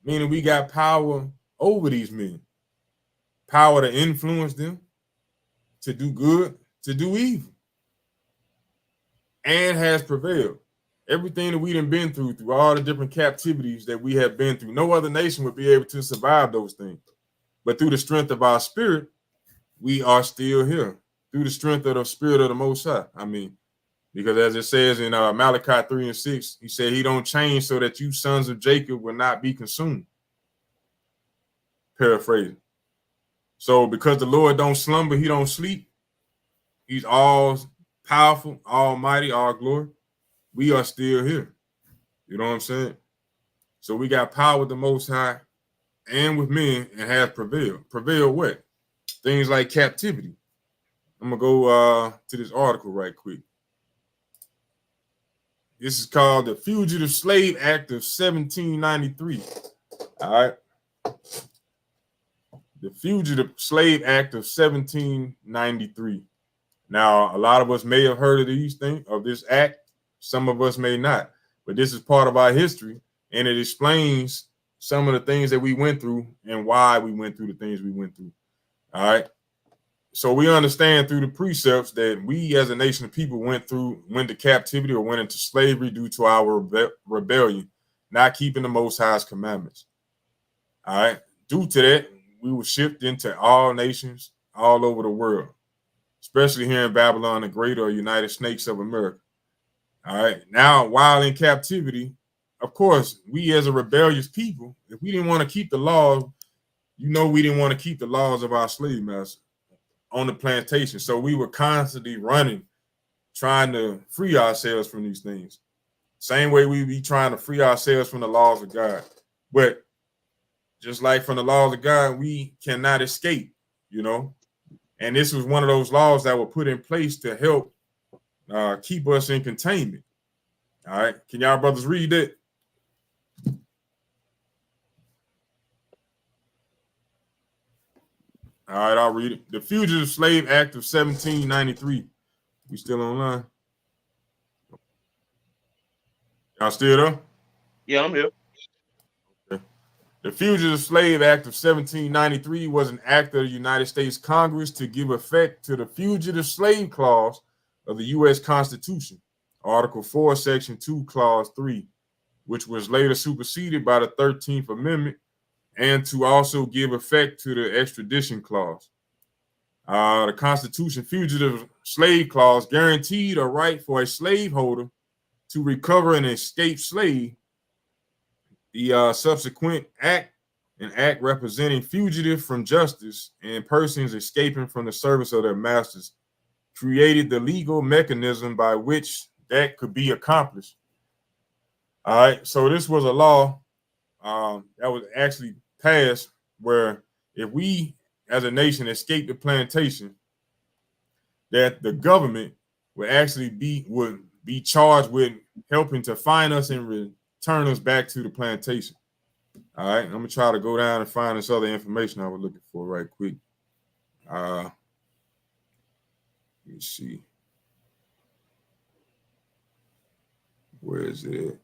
meaning we got power over these men. Power to influence them, to do good, to do evil. And has prevailed. Everything that we done been through all the different captivities that we have been through, no other nation would be able to survive those things. But through the strength of our spirit, we are still here. Through the strength of the Spirit of the Most High. I mean, because as it says in Malachi 3 and 6, he said he don't change so that you sons of Jacob will not be consumed. Paraphrasing. So because the Lord don't slumber, he don't sleep. He's all powerful, almighty, all glory. We are still here. You know what I'm saying? So we got power with the Most High and with men and have prevailed. Prevailed what? Things like captivity. I'm going to go to this article right quick. This is called the Fugitive Slave Act of 1793. All right. The Fugitive Slave Act of 1793. Now, a lot of us may have heard of these things, of this act. Some of us may not. But this is part of our history, and it explains some of the things that we went through and why we went through the things we went through. All right. So we understand through the precepts that we as a nation of people went to captivity or went into slavery due to our rebellion, not keeping the Most High's commandments. All right. Due to that, we were shipped into all nations all over the world, especially here in Babylon, the Great or United Snakes of America. All right. Now, while in captivity, of course, we as a rebellious people, if we didn't want to keep the laws, we didn't want to keep the laws of our slave master on the plantation. So we were constantly running, trying to free ourselves from these things. Same way we be trying to free ourselves from the laws of God. But just like from the laws of God, we cannot escape, And this was one of those laws that were put in place to help keep us in containment. All right. Can y'all brothers read it? All right, I'll read it. The Fugitive Slave Act of 1793. We still online? Y'all still there? Yeah, I'm here. Okay. The Fugitive Slave Act of 1793 was an act of the United States Congress to give effect to the Fugitive Slave Clause of the U.S. Constitution, Article 4, Section 2, Clause 3, which was later superseded by the 13th Amendment, and to also give effect to the Extradition Clause. The Constitution Fugitive Slave Clause guaranteed a right for a slaveholder to recover an escaped slave. The subsequent act, an act representing fugitives from justice and persons escaping from the service of their masters, created the legal mechanism by which that could be accomplished. All right, so this was a law that was actually passed where if we as a nation escape the plantation, that the government would actually be charged with helping to find us and return us back to the plantation. All right, I'm gonna try to go down and find this other information I was looking for right quick. Let me see. Where is it?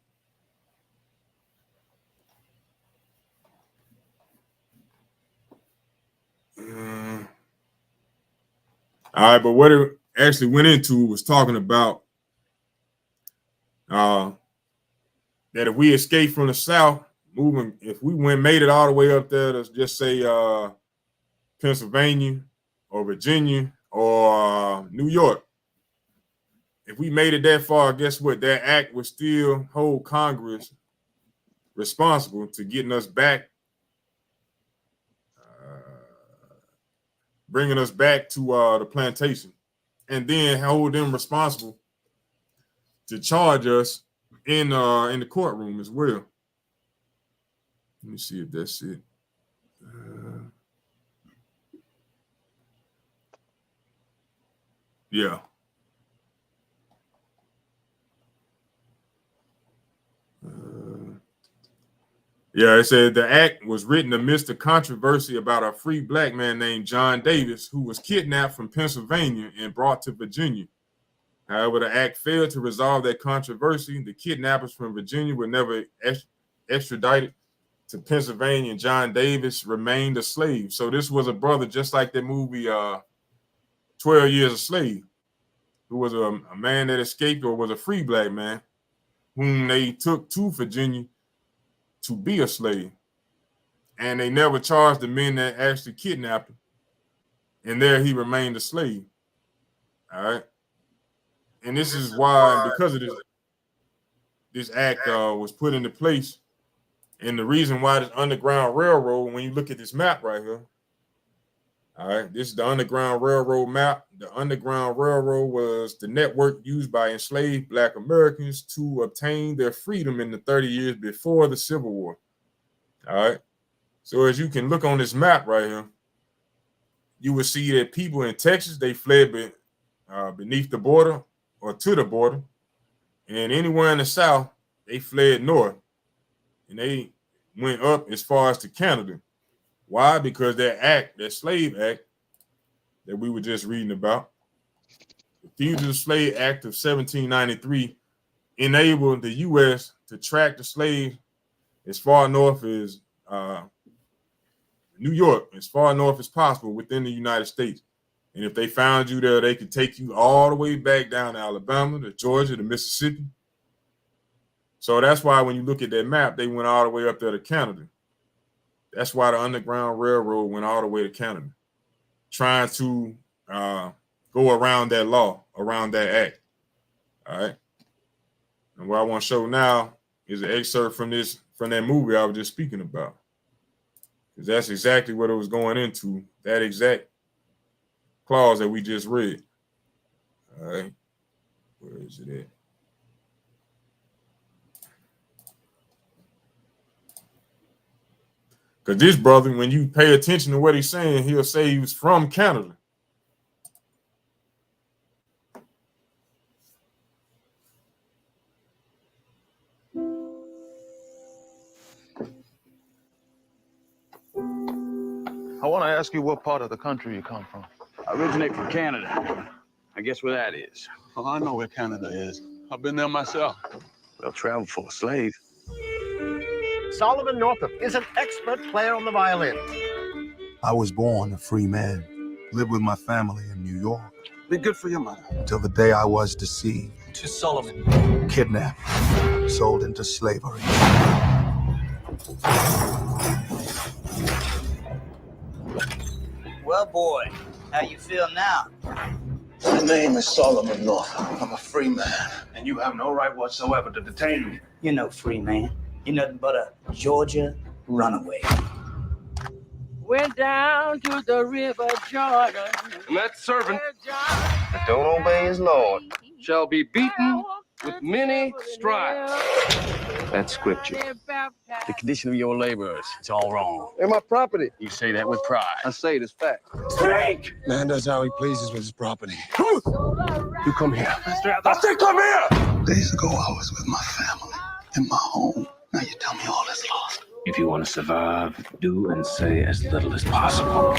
All right, but what it actually went into was talking about that if we escape from the South, if we made it all the way up there to just say Pennsylvania or Virginia or New York, if we made it that far, guess what? That act would still hold Congress responsible to getting us back, bringing us back to the plantation, and then hold them responsible to charge us in the courtroom as well. Let me see if that's it. Yeah. Yeah, it said the act was written amidst a controversy about a free black man named John Davis, who was kidnapped from Pennsylvania and brought to Virginia. However, the act failed to resolve that controversy. The kidnappers from Virginia were never extradited to Pennsylvania, and John Davis remained a slave. So this was a brother, just like that movie 12 Years a Slave, who was a man that escaped or was a free black man, whom they took to Virginia to be a slave. And they never charged the men that actually kidnapped him. And there he remained a slave. All right. And this is why, because of this act was put into place. And the reason why this Underground Railroad, when you look at this map right here, all right, this is the Underground Railroad map. The Underground Railroad was the network used by enslaved Black Americans to obtain their freedom in the 30 years before the Civil War. All right. So as you can look on this map right here, you will see that people in Texas, they fled beneath the border or to the border. And anywhere in the South, they fled north. And they went up as far as to Canada. Why? Because that slave act that we were just reading about, the Fugitive Slave Act of 1793, enabled the U.S. to track the slaves as far north as New York, as far north as possible within the United States. And if they found you there, they could take you all the way back down to Alabama, to Georgia, to Mississippi. So that's why when you look at that map, they went all the way up there to Canada. That's why the Underground Railroad went all the way to Canada, trying to go around that law, around that act. All right. And what I want to show now is an excerpt from that movie I was just speaking about. Because that's exactly what it was going into, that exact clause that we just read. All right. Where is it at? Because this brother, when you pay attention to what he's saying, he'll say he was from Canada. I want to ask you what part of the country you come from. I originate from Canada. I guess where that is. Oh, I know where Canada is. I've been there myself. Well, travel for a slave. Solomon Northup is an expert player on the violin. I was born a free man, lived with my family in New York. Be good for your mother. Until the day I was deceived. To Solomon. Kidnapped. Sold into slavery. Well, boy, how you feel now? My name is Solomon Northup. I'm a free man. And you have no right whatsoever to detain me. You're no free man. You're nothing but a Georgia runaway. Went down to the river Jordan. And that servant that don't obey his Lord shall be beaten with many stripes. That's scripture. The condition of your laborers, it's all wrong. They're my property. You say that with pride. I say it as fact. Drink! Man does how he pleases with his property. You come here. I said come here! Days ago, I was with my family in my home. Now you tell me all is lost. If you want to survive, do and say as little as possible.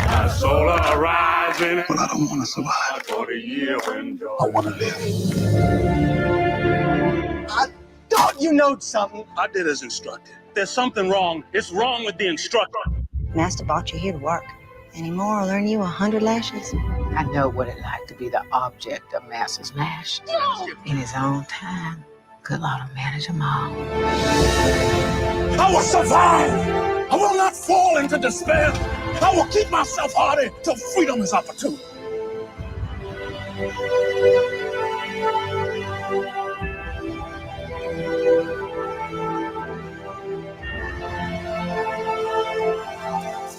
My soul arising. But I don't want to survive. For the year when I want to live. I thought you know something. I did as instructed. There's something wrong. It's wrong with the instructor. Master brought you here to work. Any more will earn you 100 lashes. I know what it's like to be the object of Master's lash. In his own time, good Lord will manage them all. I will survive. I will not fall into despair. I will keep myself hardy till freedom is opportune.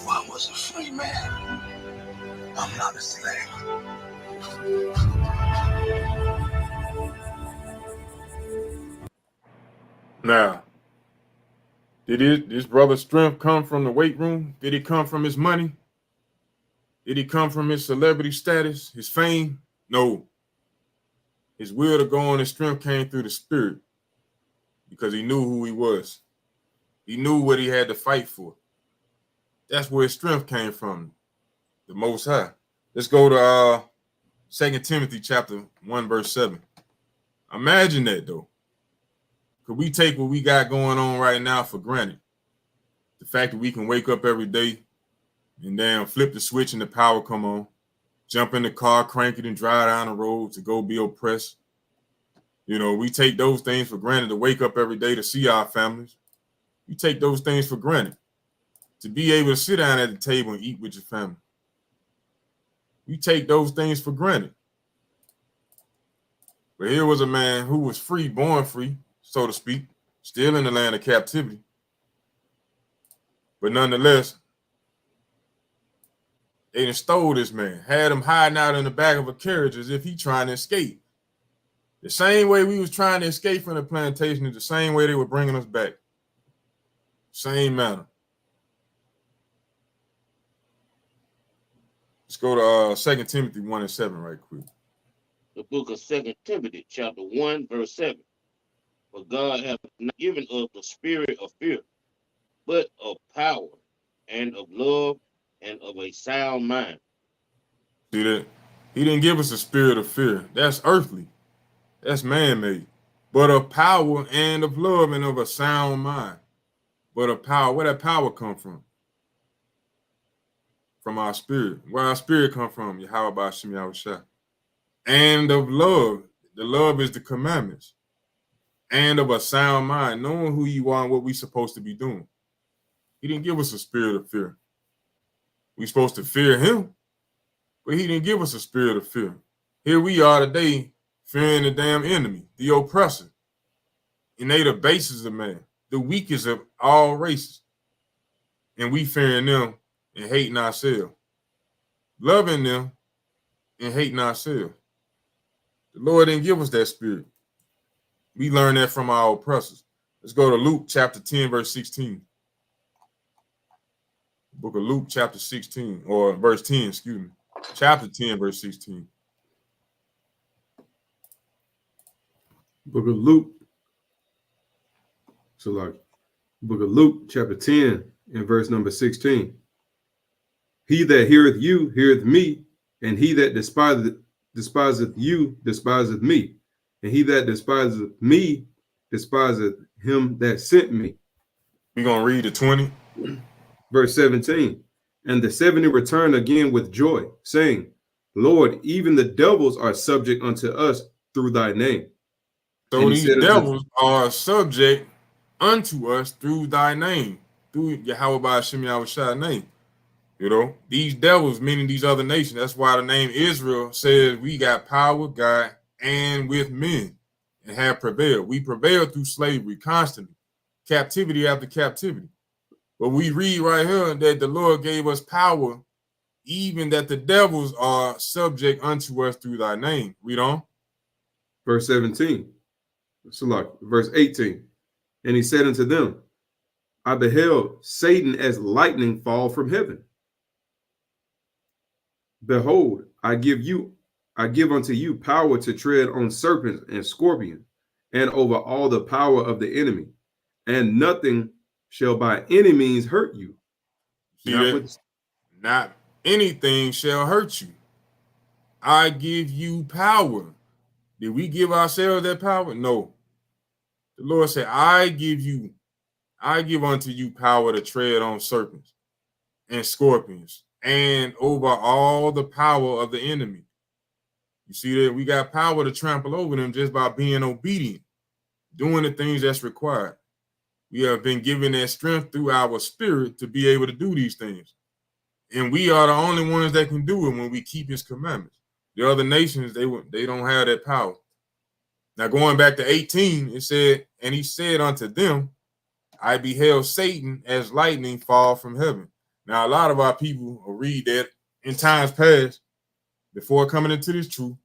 I was a free man. I'm not a slave. Now, did this brother's strength come from the weight room? Did it come from his money? Did it come from his celebrity status, his fame? No. His will to go on, his strength came through the Spirit because he knew who he was. He knew what he had to fight for. That's where his strength came from, the Most High. Let's go to 2 Timothy chapter 1, verse 7. Imagine that, though. Could we take what we got going on right now for granted? The fact that we can wake up every day and then flip the switch and the power come on, jump in the car, crank it and drive down the road to go be oppressed. You know, we take those things for granted to wake up every day to see our families. We take those things for granted to be able to sit down at the table and eat with your family. We take those things for granted. But here was a man who was free, born free, so to speak, still in the land of captivity. But nonetheless, they done stole this man, had him hiding out in the back of a carriage as if he trying to escape. The same way we was trying to escape from the plantation is the same way they were bringing us back. Same manner. Let's go to 2 Timothy 1 and 7 right quick. The book of 2 Timothy, chapter 1, verse 7. For God hath not given us the spirit of fear, but of power and of love and of a sound mind. See that? He didn't give us a spirit of fear. That's earthly. That's man-made. But of power and of love and of a sound mind. But of power, where that power come from? From our spirit. Where our spirit come from? Yahweh B'Shem Yahushua. And of love. The love is the commandments. And of a sound mind, knowing who you are and what we're supposed to be doing. He didn't give us a spirit of fear. We're supposed to fear him, but he didn't give us a spirit of fear. Here we are today, fearing the damn enemy, the oppressor. And they the basis of man, the weakest of all races. And we fearing them and hating ourselves. Loving them and hating ourselves. The Lord didn't give us that spirit. We learned that from our oppressors. Let's go to Luke chapter 10, verse 16. Book of Luke chapter 16, or verse 10, excuse me. Chapter 10, verse 16. Book of Luke. So like Book of Luke chapter 10 and verse number 16. He that heareth you heareth me, and he that despiseth you despiseth me. And he that despiseth me despiseth him that sent me. We're going to read the 20. Verse 17. And the 70 returned again with joy, saying, Lord, even the devils are subject unto us through thy name. So And he these said devils are subject unto us through thy name, through Yahweh by Hashem Yahushai's name. You know, these devils, meaning these other nations. That's why the name Israel says we got power with God and with men and have prevailed. We prevailed through slavery constantly, captivity after captivity. But we read right here that the Lord gave us power, even that the devils are subject unto us through thy name. Read on. Verse 17. Verse 18. And he said unto them, I beheld Satan as lightning fall from heaven. Behold, I give unto you power to tread on serpents and scorpions, and over all the power of the enemy, and nothing shall by any means hurt you. See that? Not anything shall hurt you. I give you power. Did we give ourselves that power? No. The Lord said, I give unto you power to tread on serpents and scorpions and over all the power of the enemy. You see that we got power to trample over them just by being obedient, doing the things that's required. We have been given that strength through our spirit to be able to do these things. And we are the only ones that can do it when we keep his commandments. The other nations, they don't have that power. Now, going back to 18, it said, and he said unto them, I beheld Satan as lightning fall from heaven. Now, a lot of our people will read that in times past before coming into this truth,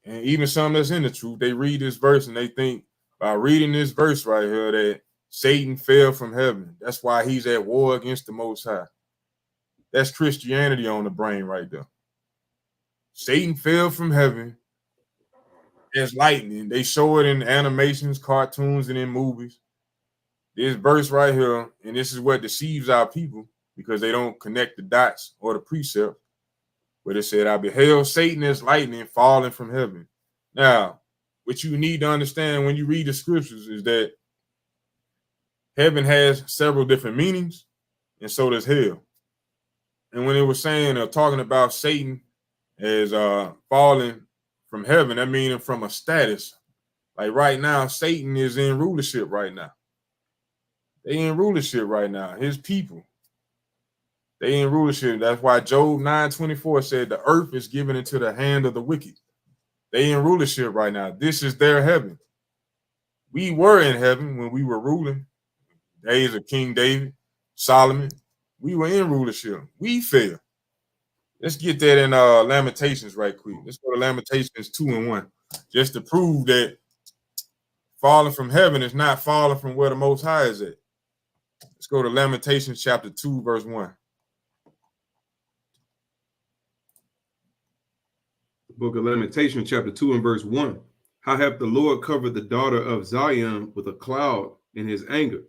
and even some that's in the truth, they read this verse and they think by reading this verse right here that Satan fell from heaven. That's why he's at war against the Most High. That's Christianity on the brain right there. Satan fell from heaven as lightning. They show it in animations, cartoons, and in movies. This verse right here, and this is what deceives our people because they don't connect the dots or the precept. But it said, I beheld Satan as lightning falling from heaven. Now, what you need to understand when you read the scriptures is that heaven has several different meanings, and so does hell. And when it was saying or talking about Satan as falling from heaven, that meaning from a status. Like right now, Satan is in rulership right now. They in rulership right now. His people. They in rulership. That's why Job 9:24 said the earth is given into the hand of the wicked. They in rulership right now. This is their heaven. We were in heaven when we were ruling. Days of King David, Solomon. We were in rulership. We fell. Let's get that in Lamentations right quick. Let's go to Lamentations 2:1. Just to prove that falling from heaven is not falling from where the Most High is at. Let's go to Lamentations chapter 2, verse 1. The book of Lamentations, chapter 2 and verse 1. How hath the Lord covered the daughter of Zion with a cloud in his anger,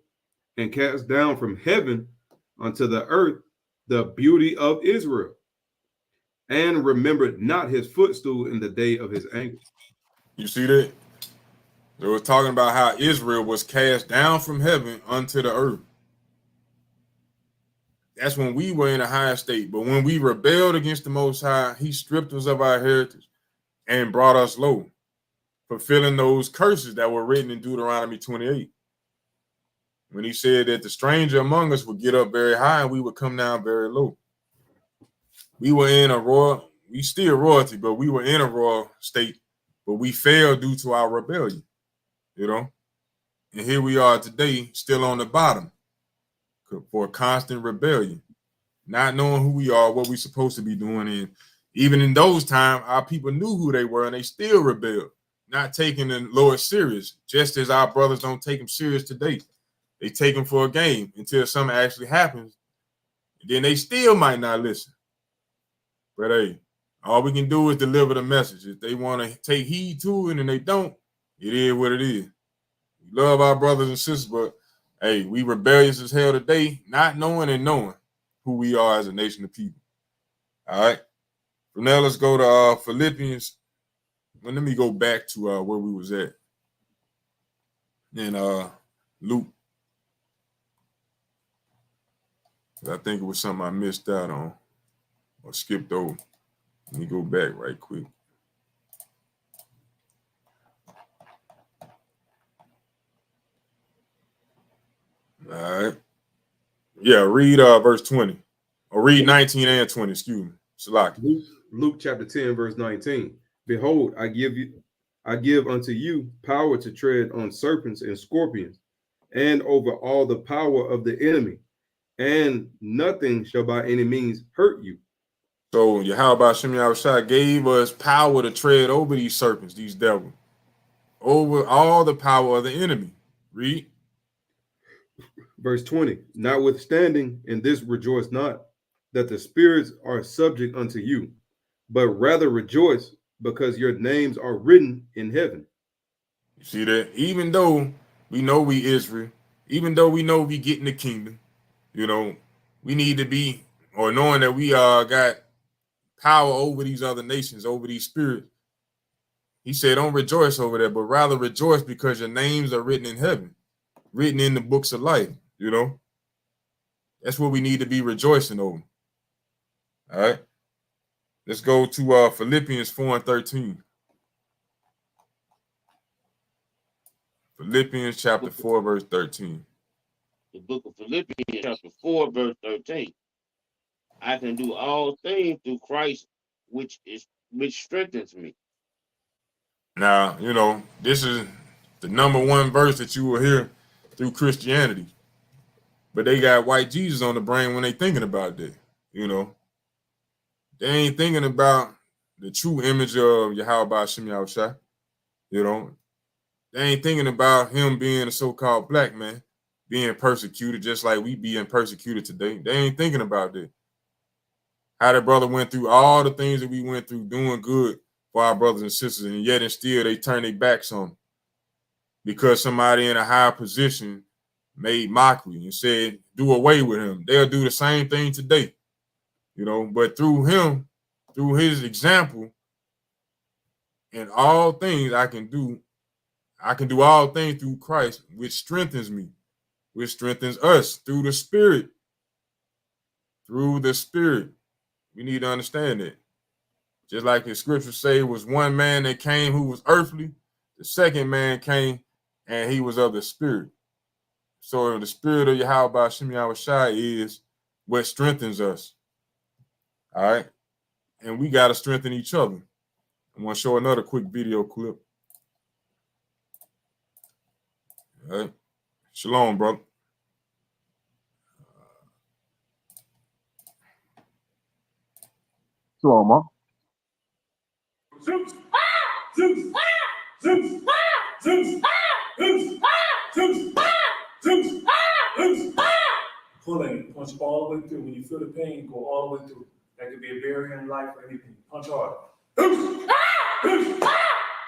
and cast down from heaven unto the earth the beauty of Israel, and remembered not his footstool in the day of his anger. You see that? They were talking about how Israel was cast down from heaven unto the earth. That's when we were in a high state. But when we rebelled against the Most High, he stripped us of our heritage and brought us low, fulfilling those curses that were written in Deuteronomy 28. When he said that the stranger among us would get up very high and we would come down very low. We were in a royal, we still royalty, but we were in a royal state, but we failed due to our rebellion, you know? And here we are today, still on the bottom for constant rebellion, not knowing who we are, what we're supposed to be doing. And even in those times, our people knew who they were and they still rebelled, not taking the Lord serious, just as our brothers don't take him serious today. They take him for a game until something actually happens. And then they still might not listen. But hey, all we can do is deliver the message. If they want to take heed to it and they don't, it is what it is. We love our brothers and sisters, but hey, we rebellious as hell today, not knowing and knowing who we are as a nation of people. All right. From now, let's go to Philippians. Well, let me go back to where we was at in Luke. I think it was something I missed out on or skipped over. Let me go back right quick. All right. Yeah, read verse 20. Or read 19 and 20, excuse me. Salaki. Luke chapter 10, verse 19. Behold, I give unto you power to tread on serpents and scorpions, and over all the power of the enemy, and nothing shall by any means hurt you. So Yahweh Shem Yahushua gave us power to tread over these serpents, these devils, over all the power of the enemy. Read. Verse 20. Notwithstanding, in this rejoice not, that the spirits are subject unto you, but rather rejoice because your names are written in heaven. You see that? Even though we know we Israel, even though we know we get in the kingdom, you know, we need to be, or knowing that we got power over these other nations, over these spirits. He said, don't rejoice over that, but rather rejoice because your names are written in heaven, written in the books of life, you know. That's what we need to be rejoicing over. All right. Let's go to Philippians 4 and 13. Philippians chapter 4, verse 13. The book of Philippians chapter 4, verse 13. I can do all things through Christ, which strengthens me. Now, you know, this is the number one verse that you will hear through Christianity. But they got white Jesus on the brain when they thinking about that, you know. They ain't thinking about the true image of Yahweh Shem Yahushua, you know. They ain't thinking about him being a so-called black man, being persecuted just like we being persecuted today. They ain't thinking about that. How that brother went through all the things that we went through, doing good for our brothers and sisters, and yet and still they turn their backs on him because somebody in a higher position made mockery and said, do away with him. They'll do the same thing today, you know, but through him, through his example, in all things I can do all things through Christ, which strengthens me, which strengthens us through the Spirit. Through the Spirit. We need to understand that. Just like the scriptures say, it was one man that came who was earthly. The second man came and he was of the Spirit. So the Spirit of Yahweh Shem Yahushua is what strengthens us. All right. And we got to strengthen each other. I want to show another quick video clip. All right. Shalom, brother. Shalom, huh? Zeus! Zeus! Zeus! Zeus! Zeus! Zeus! Zeus! Zeus! Pulling, punch all the way through. When you feel the pain, go all the way through. That could be a barrier in life or anything. Punch hard. Zeus! Zeus!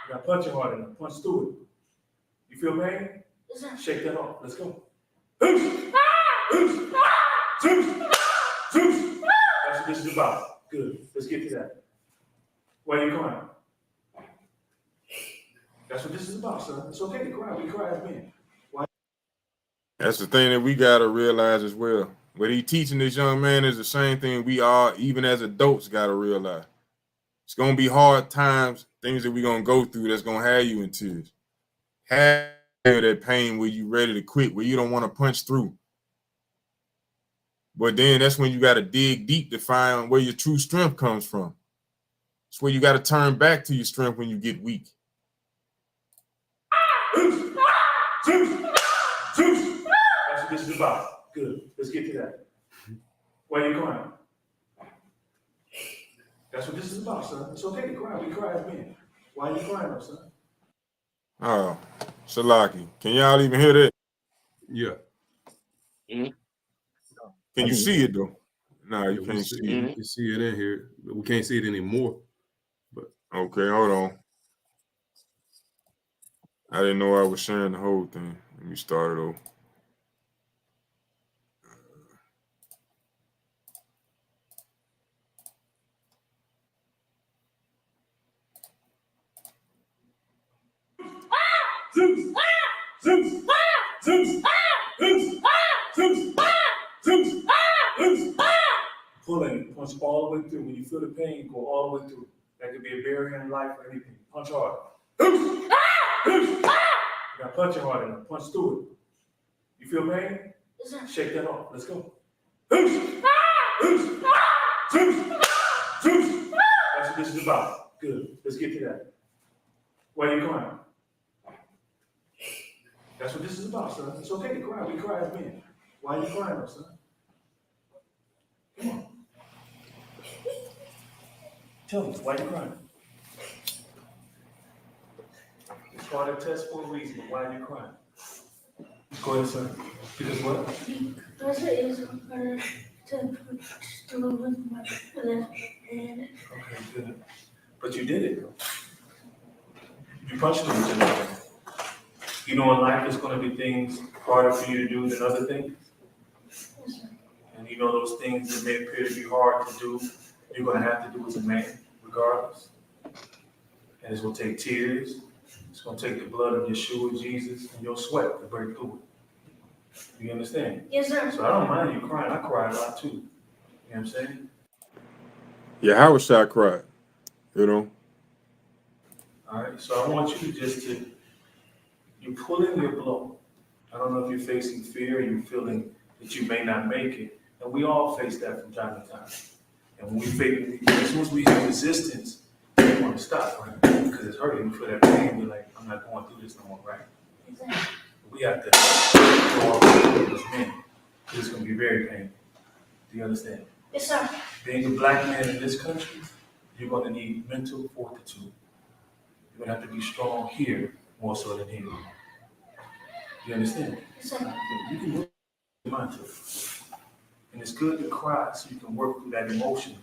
Now punch it hard enough. Punch through it. You feel pain? Shake that off. Let's go. Zeus! Zeus! Zeus! Zeus! That's what this is about. Good. Let's get to that. Why are you crying? That's what this is about, son. It's okay to cry. We cry as men. Why? That's the thing that we got to realize as well. What he teaching this young man is the same thing we are, even as adults, got to realize. It's going to be hard times, things that we're going to go through that's going to have you in tears. Have that pain where you ready to quit, where you don't want to punch through. But then that's when you got to dig deep to find where your true strength comes from. It's where you got to turn back to your strength when you get weak. Zeus! Zeus! Zeus! That's what this is about. Good. Let's get to that. Why are you crying? That's what this is about, son. It's okay to cry. We cry as men. Why are you crying, though, son? Oh, Shalaki. Can y'all even hear that? Yeah. Mm-hmm. Can you see it, though? No, you we can't see, see it. You can see it in here. We can't see it anymore. But okay, hold on. I didn't know I was sharing the whole thing. Let me start it over. Zeus! Zeus! Zeus! Zeus! Zeus! Zeus! Zeus! all the way through. When you feel the pain, go all the way through. That could be a barrier in life or anything. Punch hard. Now punch it hard enough. Punch through it. You feel pain? Shake that off. Let's go. Zeus! That's what this is about. Good. Let's get to that. Why are you crying? That's what this is about, son. It's okay to cry. We cry as men. Why are you crying, though, son? Come on. Tell me, why are you crying? It's called a test for a reason, but why are you crying? Go ahead, sir. Because what? Because it is harder to move with my left hand. Okay, good. But you did it. You punched him with your left hand. You know in life there's going to be things harder for you to do than other things? Yes, sir. And you know those things that may appear to be hard to do, you're going to have to do as a man, regardless. And it's going to take tears. It's going to take the blood of Yeshua, Jesus, and your sweat to break through it. You understand? Yes, sir. So I don't mind you crying. I cry a lot too. You know what I'm saying? Yeah, Howard Shot cried, you know. All right. So I want you to you're pulling your blow. I don't know if you're facing fear, you're feeling that you may not make it. And we all face that from time to time. And when we face, as soon as we have resistance, we want to stop, right? Because it's hurting. We feel that pain. We're like, I'm not going through this no more, right? Exactly. We have to go on with this man. It's going to be very painful. Do you understand? Yes, sir. Being a black man in this country, you're going to need mental fortitude. You're going to have to be strong here more so than here. You understand? Yes, sir. You can work your mind to it. And it's good to cry so you can work through that emotion.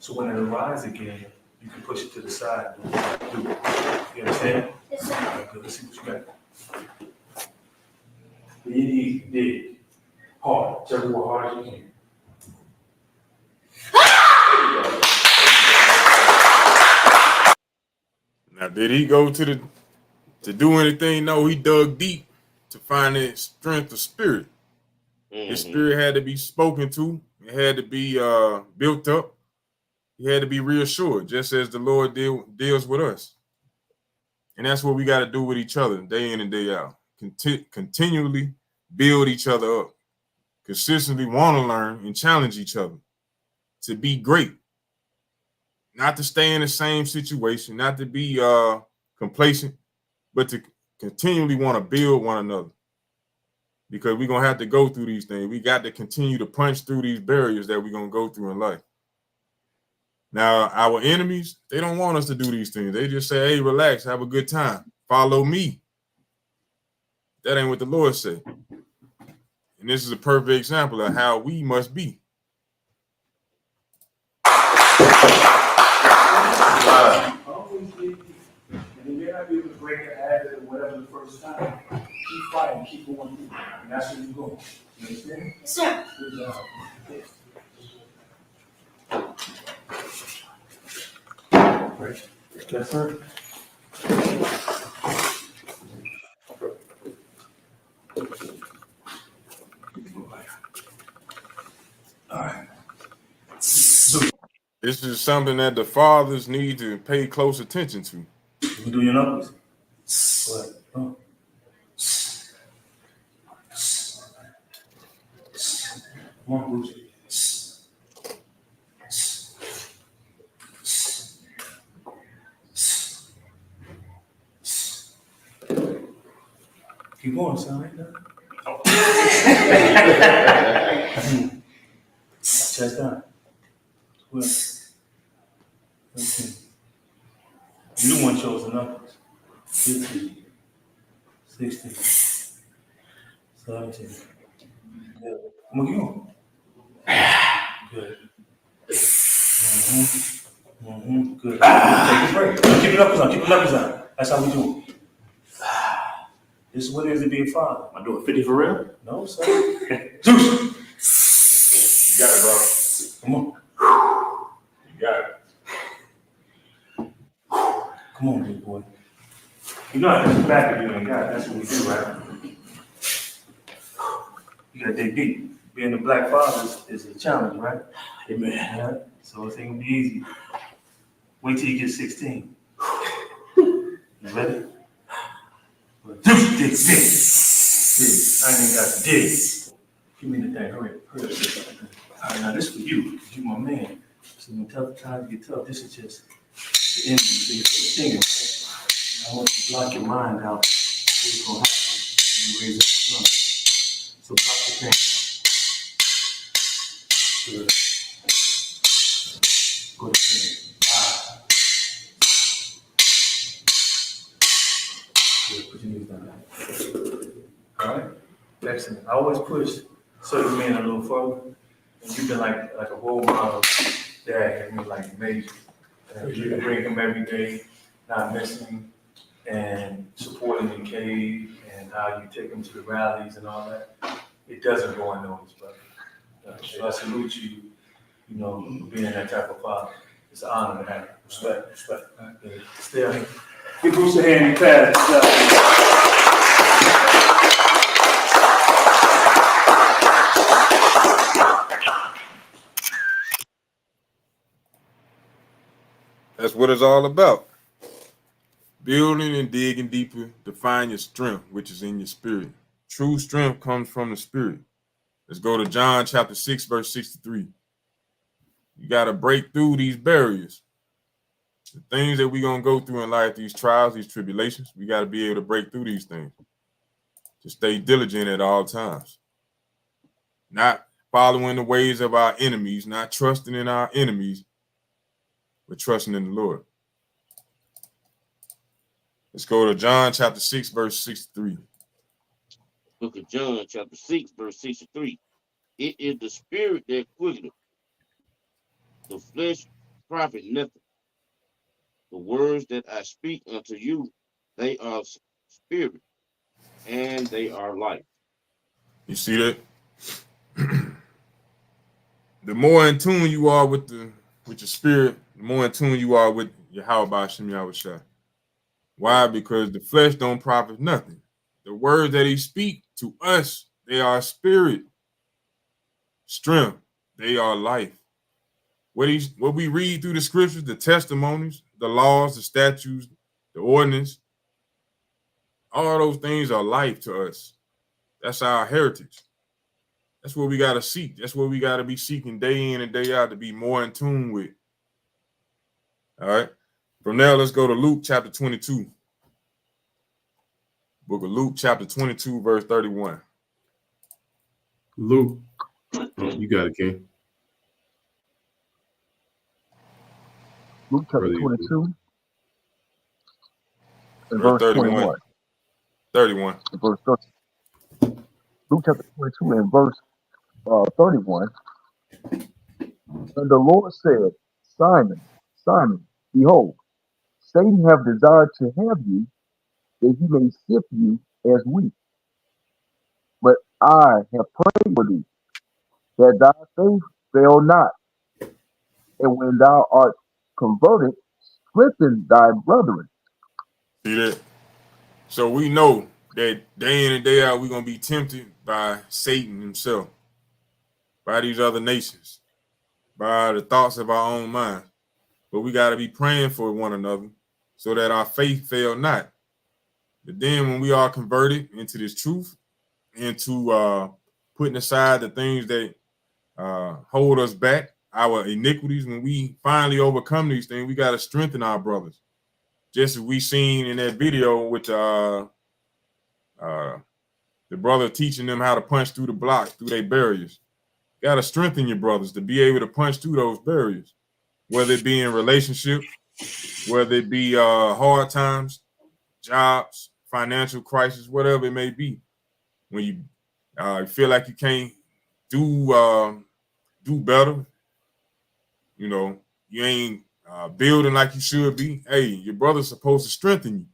So when it arises again, you can push it to the side and do what you do. You understand? Yes, sir. All right, good. Let's see what you got. Dig. Hard. Tell me what hard as you can. Now, did he go to do anything? No, he dug deep to find that strength of spirit. His spirit had to be spoken to. It had to be built up. He had to be reassured, just as the Lord deals with us. And that's what we got to do with each other day in and day out. Continually build each other up. Consistently want to learn and challenge each other to be great. Not to stay in the same situation, not to be complacent, but to continually want to build one another. Because we're going to have to go through these things. We got to continue to punch through these barriers that we're going to go through in life. Now, our enemies, they don't want us to do these things. They just say, hey, relax, have a good time. Follow me. That ain't what the Lord said. And this is a perfect example of how we must be. Always dig deep. And you may not be able to break the habit or whatever the first time. Keep fighting, keep going through. And that's where you go. You understand? Yes, sir. Good job. Right. Yes, sir. All right. This is something that the fathers need to pay close attention to. You can do your numbers. What? Oh. Come on, Bruce. Keep going, son. Right now. Chest down. 12. 13. You the one chose the numbers. 15. 16. 17. Good. Come on, keep going. Good. Good. Take a break. Keep it up, keep the numbers on. That's how we do it. This is what it is to be a father. Am I doing 50 for real? No, sir. Zeus! You got it, bro. Come on. You got it. Come on, big boy. You know how to back if you ain't got it. That's what we do, right? You gotta dig deep. Being a black father is a challenge, right? Amen. Yeah. So it's ain't gonna be easy. Wait till you get 16. You ready? Dig. I ain't got to dig. Give me the thing. Hurry up. All right, now this for you. You my man. So when tough times get tough, this is just the end of the thing, right? I want you to block your mind out. What's gonna happen when you raise up the sun? So block the pain. Good. Go to sleep. Good. Put your knees down. All right? Excellent. I always push certain men a little further. And you've been like a role model dad, and like amazing. You can bring him every day, not missing, and supporting the cave, and how you take him to the rallies and all that. It doesn't go unnoticed, brother. So I salute you, you know, for being that type of father. It's an honor to have you. Respect. Stay out here. Give Bruce a hand and pat. That's what it's all about. Building and digging deeper to find your strength, which is in your spirit. True strength comes from the spirit. Let's go to John chapter 6, verse 63. You got to break through these barriers. The things that we're going to go through in life, these trials, these tribulations, we got to be able to break through these things. To stay diligent at all times. Not following the ways of our enemies, not trusting in our enemies, but trusting in the Lord. Let's go to John chapter 6, verse 63. Book of John, chapter 6, verse 63. It is the spirit that quickeneth, the flesh profit nothing. The words that I speak unto you, they are spirit, and they are life. You see that? The more in tune you are with your spirit, the more in tune you are with Yahweh Shem Yahushua. Why? Because the flesh don't profit nothing. The words that he speak to us, they are spirit, strength, they are life. What we read through the scriptures, the testimonies, the laws, the statutes, the ordinance, all those things are life to us. That's our heritage. That's what we got to seek. That's what we got to be seeking day in and day out to be more in tune with. All right. From there, let's go to Luke chapter 22. Book of Luke chapter 22, verse 31. Luke, you got it, King. Luke chapter 22 and verse 21. 31. Verse 30. Luke chapter 22 and verse 31. And the Lord said, Simon, Simon, behold, Satan have desired to have you, that he may sift you as wheat. But I have prayed for thee, that thy faith fail not. And when thou art converted, strengthen thy brethren. See that? So we know that day in and day out, we're going to be tempted by Satan himself, by these other nations, by the thoughts of our own mind. But we got to be praying for one another so that our faith fail not. But then when we are converted into this truth, into putting aside the things that hold us back, our iniquities, when we finally overcome these things, we got to strengthen our brothers. Just as we seen in that video with the brother teaching them how to punch through the blocks, through their barriers. You got to strengthen your brothers to be able to punch through those barriers, whether it be in relationships, whether it be hard times, jobs, financial crisis, whatever it may be. When you feel like you can't do better, you know, you ain't building like you should be. Hey, your brother's supposed to strengthen you.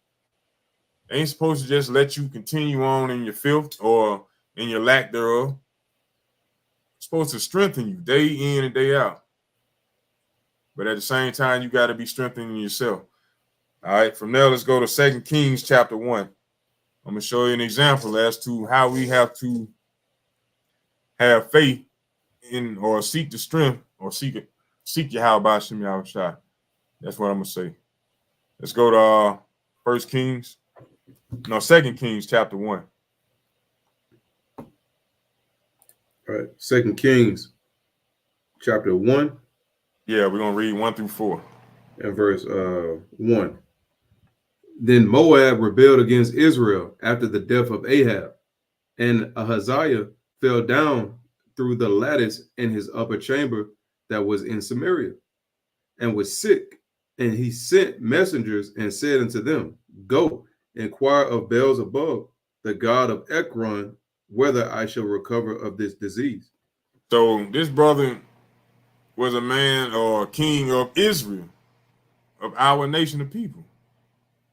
They ain't supposed to just let you continue on in your filth or in your lack thereof. They're supposed to strengthen you day in and day out. But at the same time, you got to be strengthening yourself. All right, from there, let's go to 2 Kings chapter 1. I'm going to show you an example as to how we have to have faith in or seek the strength or seek it, seek Yahweh Hashem Yahushua. That's what I'm gonna say. Let's go to 2 Kings chapter 1. All right, 2 Kings chapter 1. Yeah, we're gonna read 1 through 4. And verse 1. Then Moab rebelled against Israel after the death of Ahab, and Ahaziah fell down through the lattice in his upper chamber that was in Samaria, and was sick. And he sent messengers and said unto them, Go, inquire of Beelzebub, the god of Ekron, whether I shall recover of this disease. So this brother was a man or king of Israel, of our nation of people.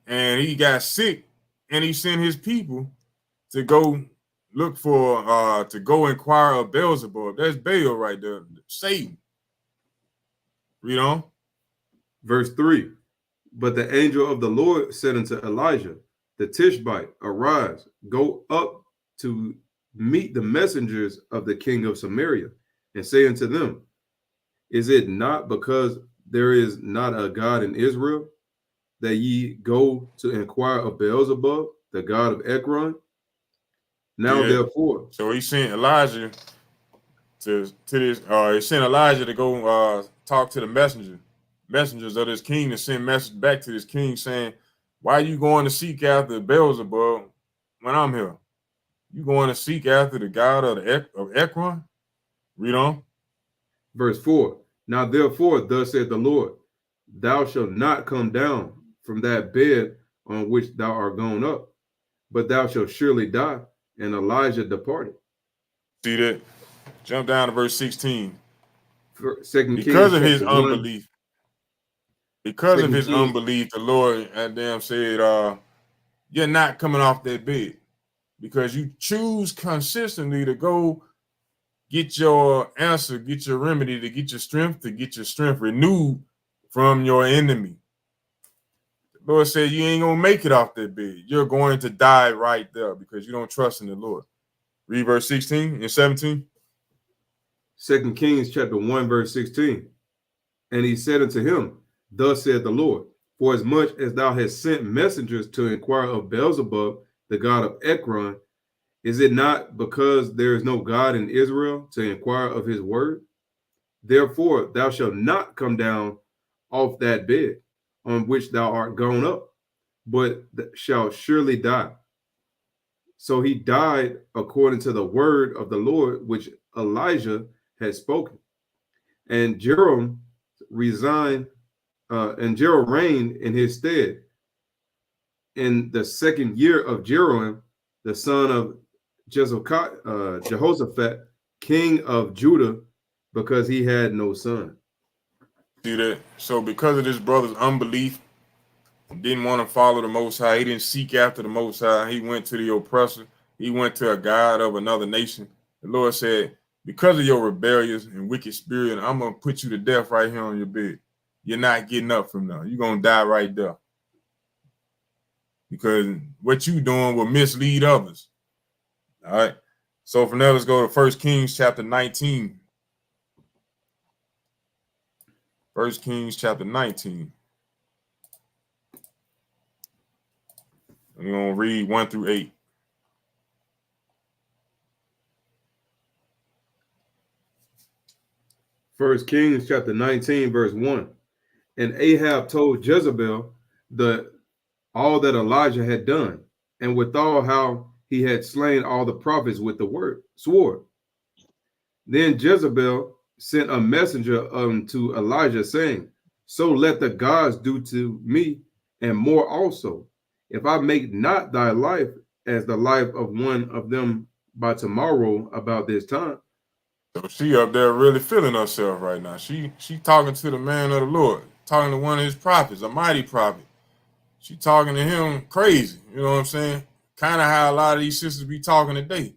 And he got sick, and he sent his people to go look for, to go inquire of Beelzebub. That's Baal right there, Satan. Read on. Verse 3. But the angel of the Lord said unto Elijah, the Tishbite, arise, go up to meet the messengers of the king of Samaria, and say unto them, Is it not because there is not a God in Israel, that ye go to inquire of Beelzebub, the god of Ekron? Now, therefore. So he sent Elijah to this. He sent Elijah to go talk to the messengers of this king, to send message back to this king saying, "Why are you going to seek after Beelzebub when I'm here? You going to seek after the god of Ekron?" Read on. Verse 4. Now therefore, thus saith the Lord, thou shalt not come down from that bed on which thou art gone up, but thou shalt surely die. And Elijah departed. See that? Jump down to verse 16. Because of his unbelief. Because of his unbelief, the Lord said, you're not coming off that bed, because you choose consistently to go get your answer, get your remedy, to get your strength renewed from your enemy. The Lord said you ain't gonna make it off that bed. You're going to die right there because you don't trust in the Lord. Read verse 16 and 17. 2 Kings chapter 1, verse 16. And he said unto him, Thus saith the Lord, for as much as thou hast sent messengers to inquire of Beelzebub, the god of Ekron, is it not because there is no God in Israel to inquire of his word? Therefore thou shalt not come down off that bed on which thou art gone up, but shalt surely die. So he died according to the word of the Lord, which Elijah had spoken. And Jehoram reigned in his stead in the second year of Jehoram, the son of Jehoshaphat, king of Judah, because he had no son. See that? So because of this brother's unbelief, didn't want to follow the Most High, he didn't seek after the Most High, he went to the oppressor, he went to a god of another nation. The Lord said, because of your rebellious and wicked spirit, I'm going to put you to death right here on your bed. You're not getting up from now. You're going to die right there. Because what you doing will mislead others. All right. So from there, let's go to 1 Kings chapter 19. 1 Kings chapter 19. We're going to read 1 through 8. First Kings chapter 19, verse 1. And Ahab told Jezebel all that Elijah had done, and withal how he had slain all the prophets with the sword. Then Jezebel sent a messenger unto Elijah, saying, So let the gods do to me, and more also, if I make not thy life as the life of one of them by tomorrow about this time. So she up there really feeling herself right now. She talking to the man of the Lord, talking to one of his prophets, a mighty prophet. She talking to him crazy, you know what I'm saying? Kind of how a lot of these sisters be talking today,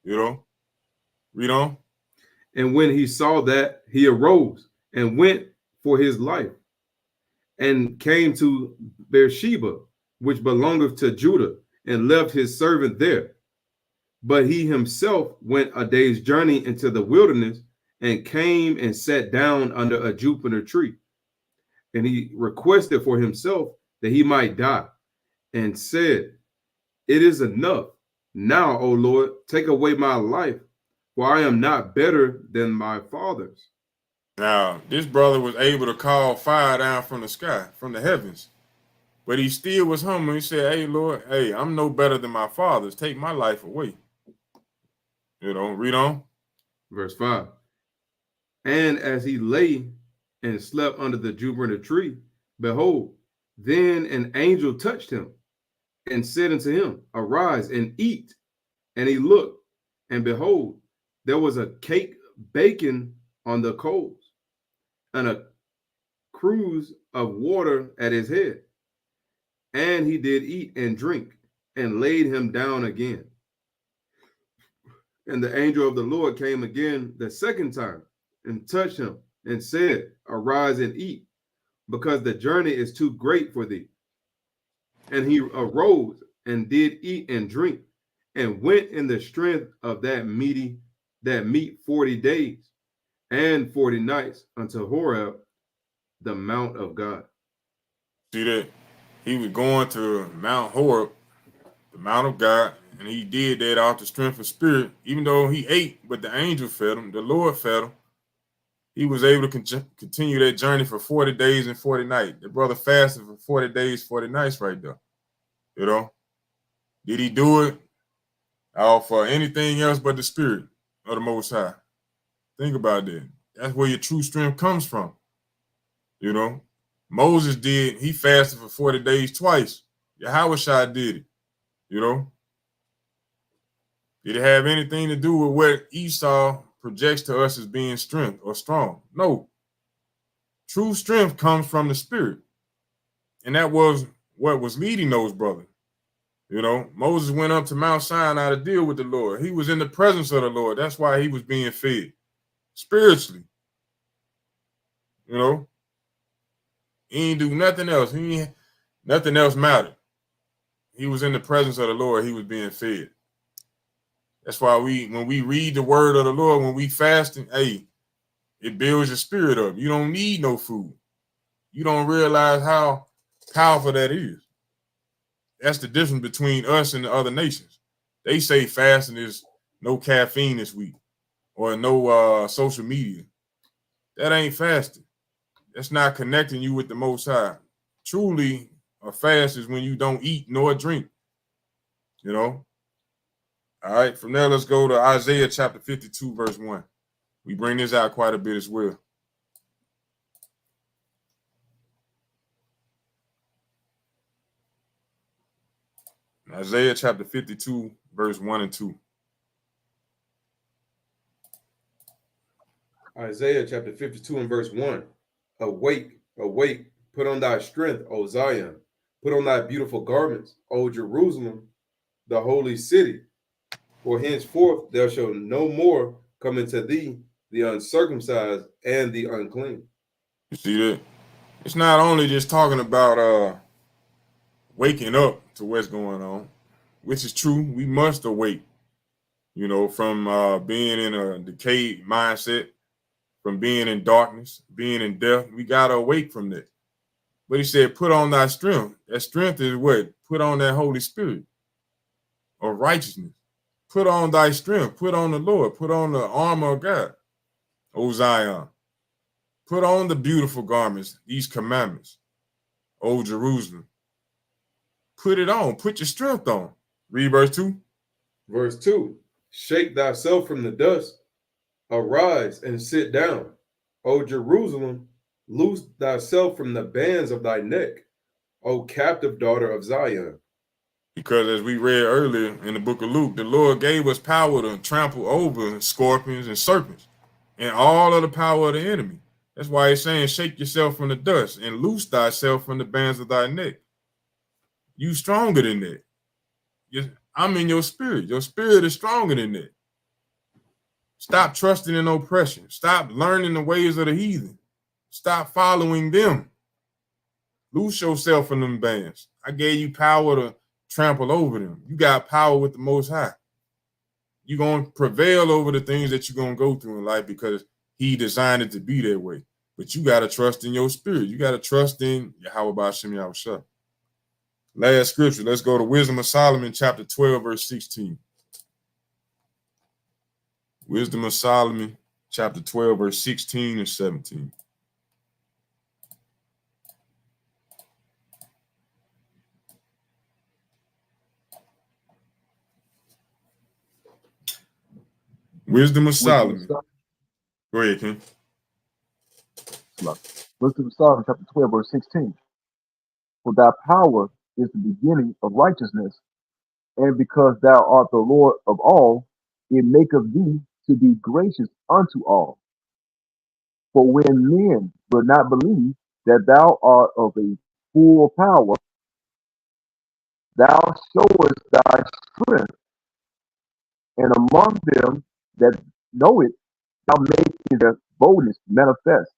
you know? Read on. And when he saw that, he arose and went for his life, and came to Beersheba, which belongeth to Judah, and left his servant there. But he himself went a day's journey into the wilderness, and came and sat down under a juniper tree. And he requested for himself that he might die, and said, "It is enough. Now, O Lord, take away my life, for I am not better than my fathers." Now, this brother was able to call fire down from the sky, from the heavens. But he still was humble. He said, "Hey, Lord, hey, I'm no better than my fathers. Take my life away." You know, read on. Verse 5. And as he lay and slept under the juniper tree, behold, then an angel touched him and said unto him, "Arise and eat." And he looked, and behold, there was a cake baking on the coals, and a cruse of water at his head. And he did eat and drink, and laid him down again. And the angel of the Lord came again the second time, and touched him, and said, "Arise and eat, because the journey is too great for thee." And he arose and did eat and drink, and went in the strength of that meat 40 days and 40 nights unto Horeb, the mount of God. See that? He was going to Mount Horeb, the mount of God, and he did that off the strength of spirit. Even though he ate, but the angel fed him, the Lord fed him. He was able to continue that journey for 40 days and 40 nights. The brother fasted for 40 days, 40 nights right there. You know? Did he do it for anything else but the spirit of the Most High? Think about that. That's where your true strength comes from. You know? Moses did, he fasted for 40 days twice. Yahweh did it. You know? Did it have anything to do with what Esau projects to us as being strength or strong? No. True strength comes from the spirit. And that was what was leading those brothers. You know, Moses went up to Mount Sinai to deal with the Lord. He was in the presence of the Lord. That's why he was being fed spiritually. You know, he ain't do nothing else. Nothing else mattered. He was in the presence of the Lord. He was being fed. That's why when we read the word of the Lord, when we fasting, hey, it builds your spirit up. You don't need no food. You don't realize how powerful that is. That's the difference between us and the other nations. They say fasting is no caffeine this week or no social media. That ain't fasting. That's not connecting you with the Most High. Truly, a fast is when you don't eat nor drink. You know? All right, from there, let's go to Isaiah chapter 52, verse 1. We bring this out quite a bit as well. Isaiah chapter 52, verse 1 and 2. Isaiah chapter 52 and verse 1. Awake, awake, put on thy strength, O Zion. Put on thy beautiful garments, O Jerusalem, the holy city. For henceforth there shall no more come into thee the uncircumcised and the unclean. You see that? It's not only just talking about waking up to what's going on, which is true. We must awake, you know, from being in a decayed mindset, from being in darkness, being in death. We got to awake from that. But he said, put on thy strength. That strength is what? Put on that Holy Spirit of righteousness. Put on thy strength. Put on the Lord. Put on the armor of God, O Zion. Put on the beautiful garments, these commandments, O Jerusalem. Put it on. Put your strength on. Read verse 2. Verse 2. Shake thyself from the dust. Arise and sit down. O Jerusalem, loose thyself from the bands of thy neck, O captive daughter of Zion. Because as we read earlier in the book of Luke, the Lord gave us power to trample over scorpions and serpents and all of the power of the enemy. That's why he's saying, shake yourself from the dust and loose thyself from the bands of thy neck. You stronger than that. I'm in your spirit. Your spirit is stronger than that. Stop trusting in oppression. Stop learning the ways of the heathen. Stop following them. Loose yourself from them bands. I gave you power to trample over them. You got power with the Most High. You're going to prevail over the things that you're going to go through in life because He designed it to be that way. But you got to trust in your spirit. You got to trust in Yahweh Shem Yahushua. Last scripture. Let's go to Wisdom of Solomon, chapter 12, verse 16. Wisdom of Solomon, chapter 12, verse 16 and 17. Wisdom of Solomon. Go ahead, Ken. Wisdom of Solomon, chapter 12, verse 16. For thy power is the beginning of righteousness, and because thou art the Lord of all, it maketh thee to be gracious unto all. For when men will not believe that thou art of a full power, thou showest thy strength, and among them that know it, thou makest their boldness manifest.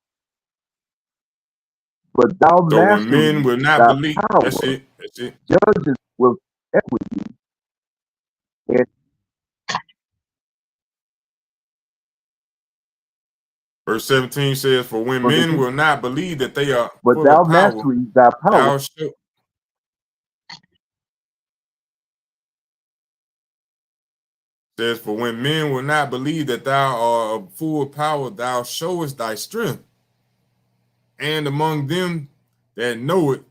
But thou So when men mastering will not thy believe, power, that's it. That's it. judges with equity, and Verse 17 says, for when men will not believe that they are but full thou of power, mastering thy power, thou show. Says, for when men will not believe that thou art of full power, thou showest thy strength. And among them that know it,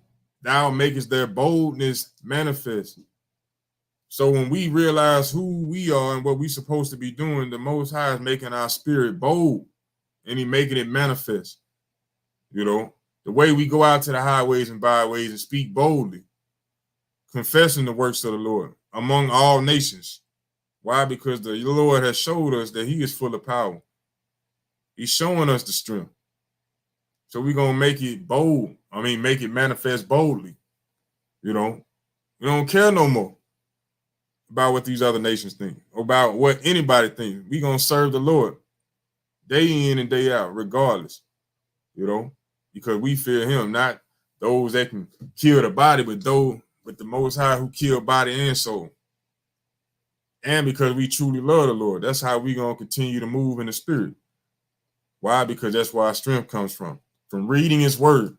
thou makest their boldness manifest. So when we realize who we are and what we're supposed to be doing, the Most High is making our spirit bold, and He making it manifest. You know, the way we go out to the highways and byways and speak boldly, confessing the works of the Lord among all nations. Why? Because the Lord has showed us that He is full of power. He's showing us the strength. So we're going to make it bold. I mean, make it manifest boldly. You know, we don't care no more about what these other nations think, about what anybody thinks. We're going to serve the Lord day in and day out, regardless, you know, because we fear Him, not those that can kill the body, but those with the Most High who kill body and soul. And because we truly love the Lord, that's how we're going to continue to move in the spirit. Why? Because that's where our strength comes from reading His word,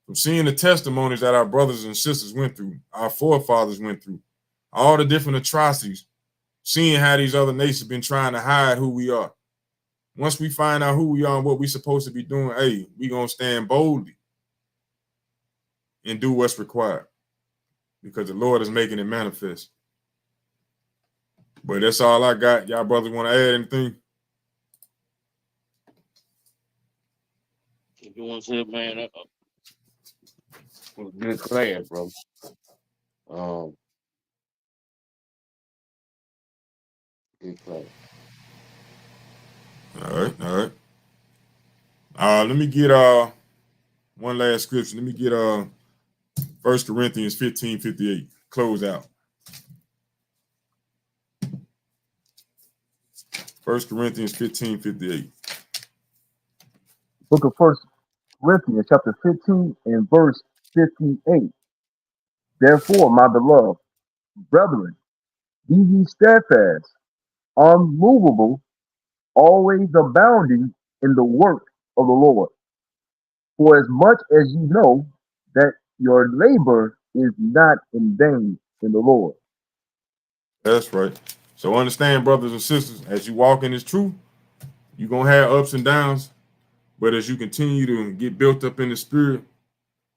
from seeing the testimonies that our brothers and sisters went through, our forefathers went through, all the different atrocities, seeing how these other nations been trying to hide who we are. Once we find out who we are and what we're supposed to be doing, hey, we're going to stand boldly and do what's required because the Lord is making it manifest. But that's all I got. Y'all brothers want to add anything? You want to say, man, that was a good class, bro. Good class. All right. Let me get one last scripture. Let me get 1 Corinthians 15:58. Close out. 1 Corinthians 15:58. book of 1 Corinthians, chapter 15, and verse 58. Therefore, my beloved brethren, be ye steadfast, unmovable, always abounding in the work of the Lord. For as much as ye know that your labor is not in vain in the Lord. That's right. So understand, brothers and sisters, as you walk in this truth, you're going to have ups and downs. But as you continue to get built up in the spirit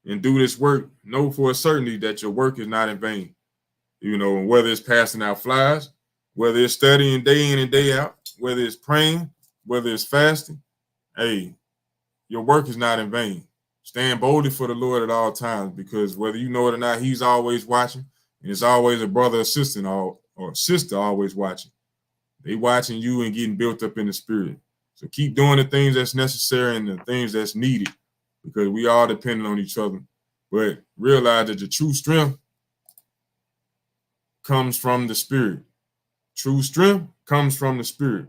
and do this work, know for a certainty that your work is not in vain. You know, whether it's passing out flies, whether it's studying day in and day out, whether it's praying, whether it's fasting, hey, your work is not in vain. Stand boldly for the Lord at all times, because whether you know it or not, He's always watching, and it's always a brother or sister or sister always watching. They watching you and getting built up in the spirit. So keep doing the things that's necessary and the things that's needed, because we all depend on each other. But realize that the true strength comes from the spirit. True strength comes from the spirit.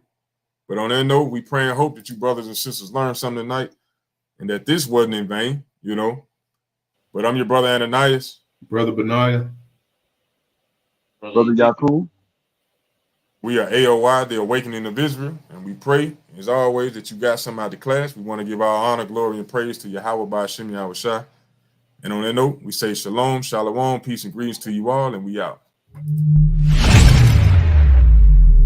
But on that note, we pray and hope that you brothers and sisters learned something tonight and that this wasn't in vain, you know. But I'm your brother Ananias. Brother Benaiah. Brother Yakub. We are A.O.I, the Awakening of Israel, and we pray, as always, that you got something out of class. We want to give our honor, glory, and praise to Yahweh Ba'Shem Yahweh Shai. And on that note, we say shalom, shalom, peace and greetings to you all, and we out.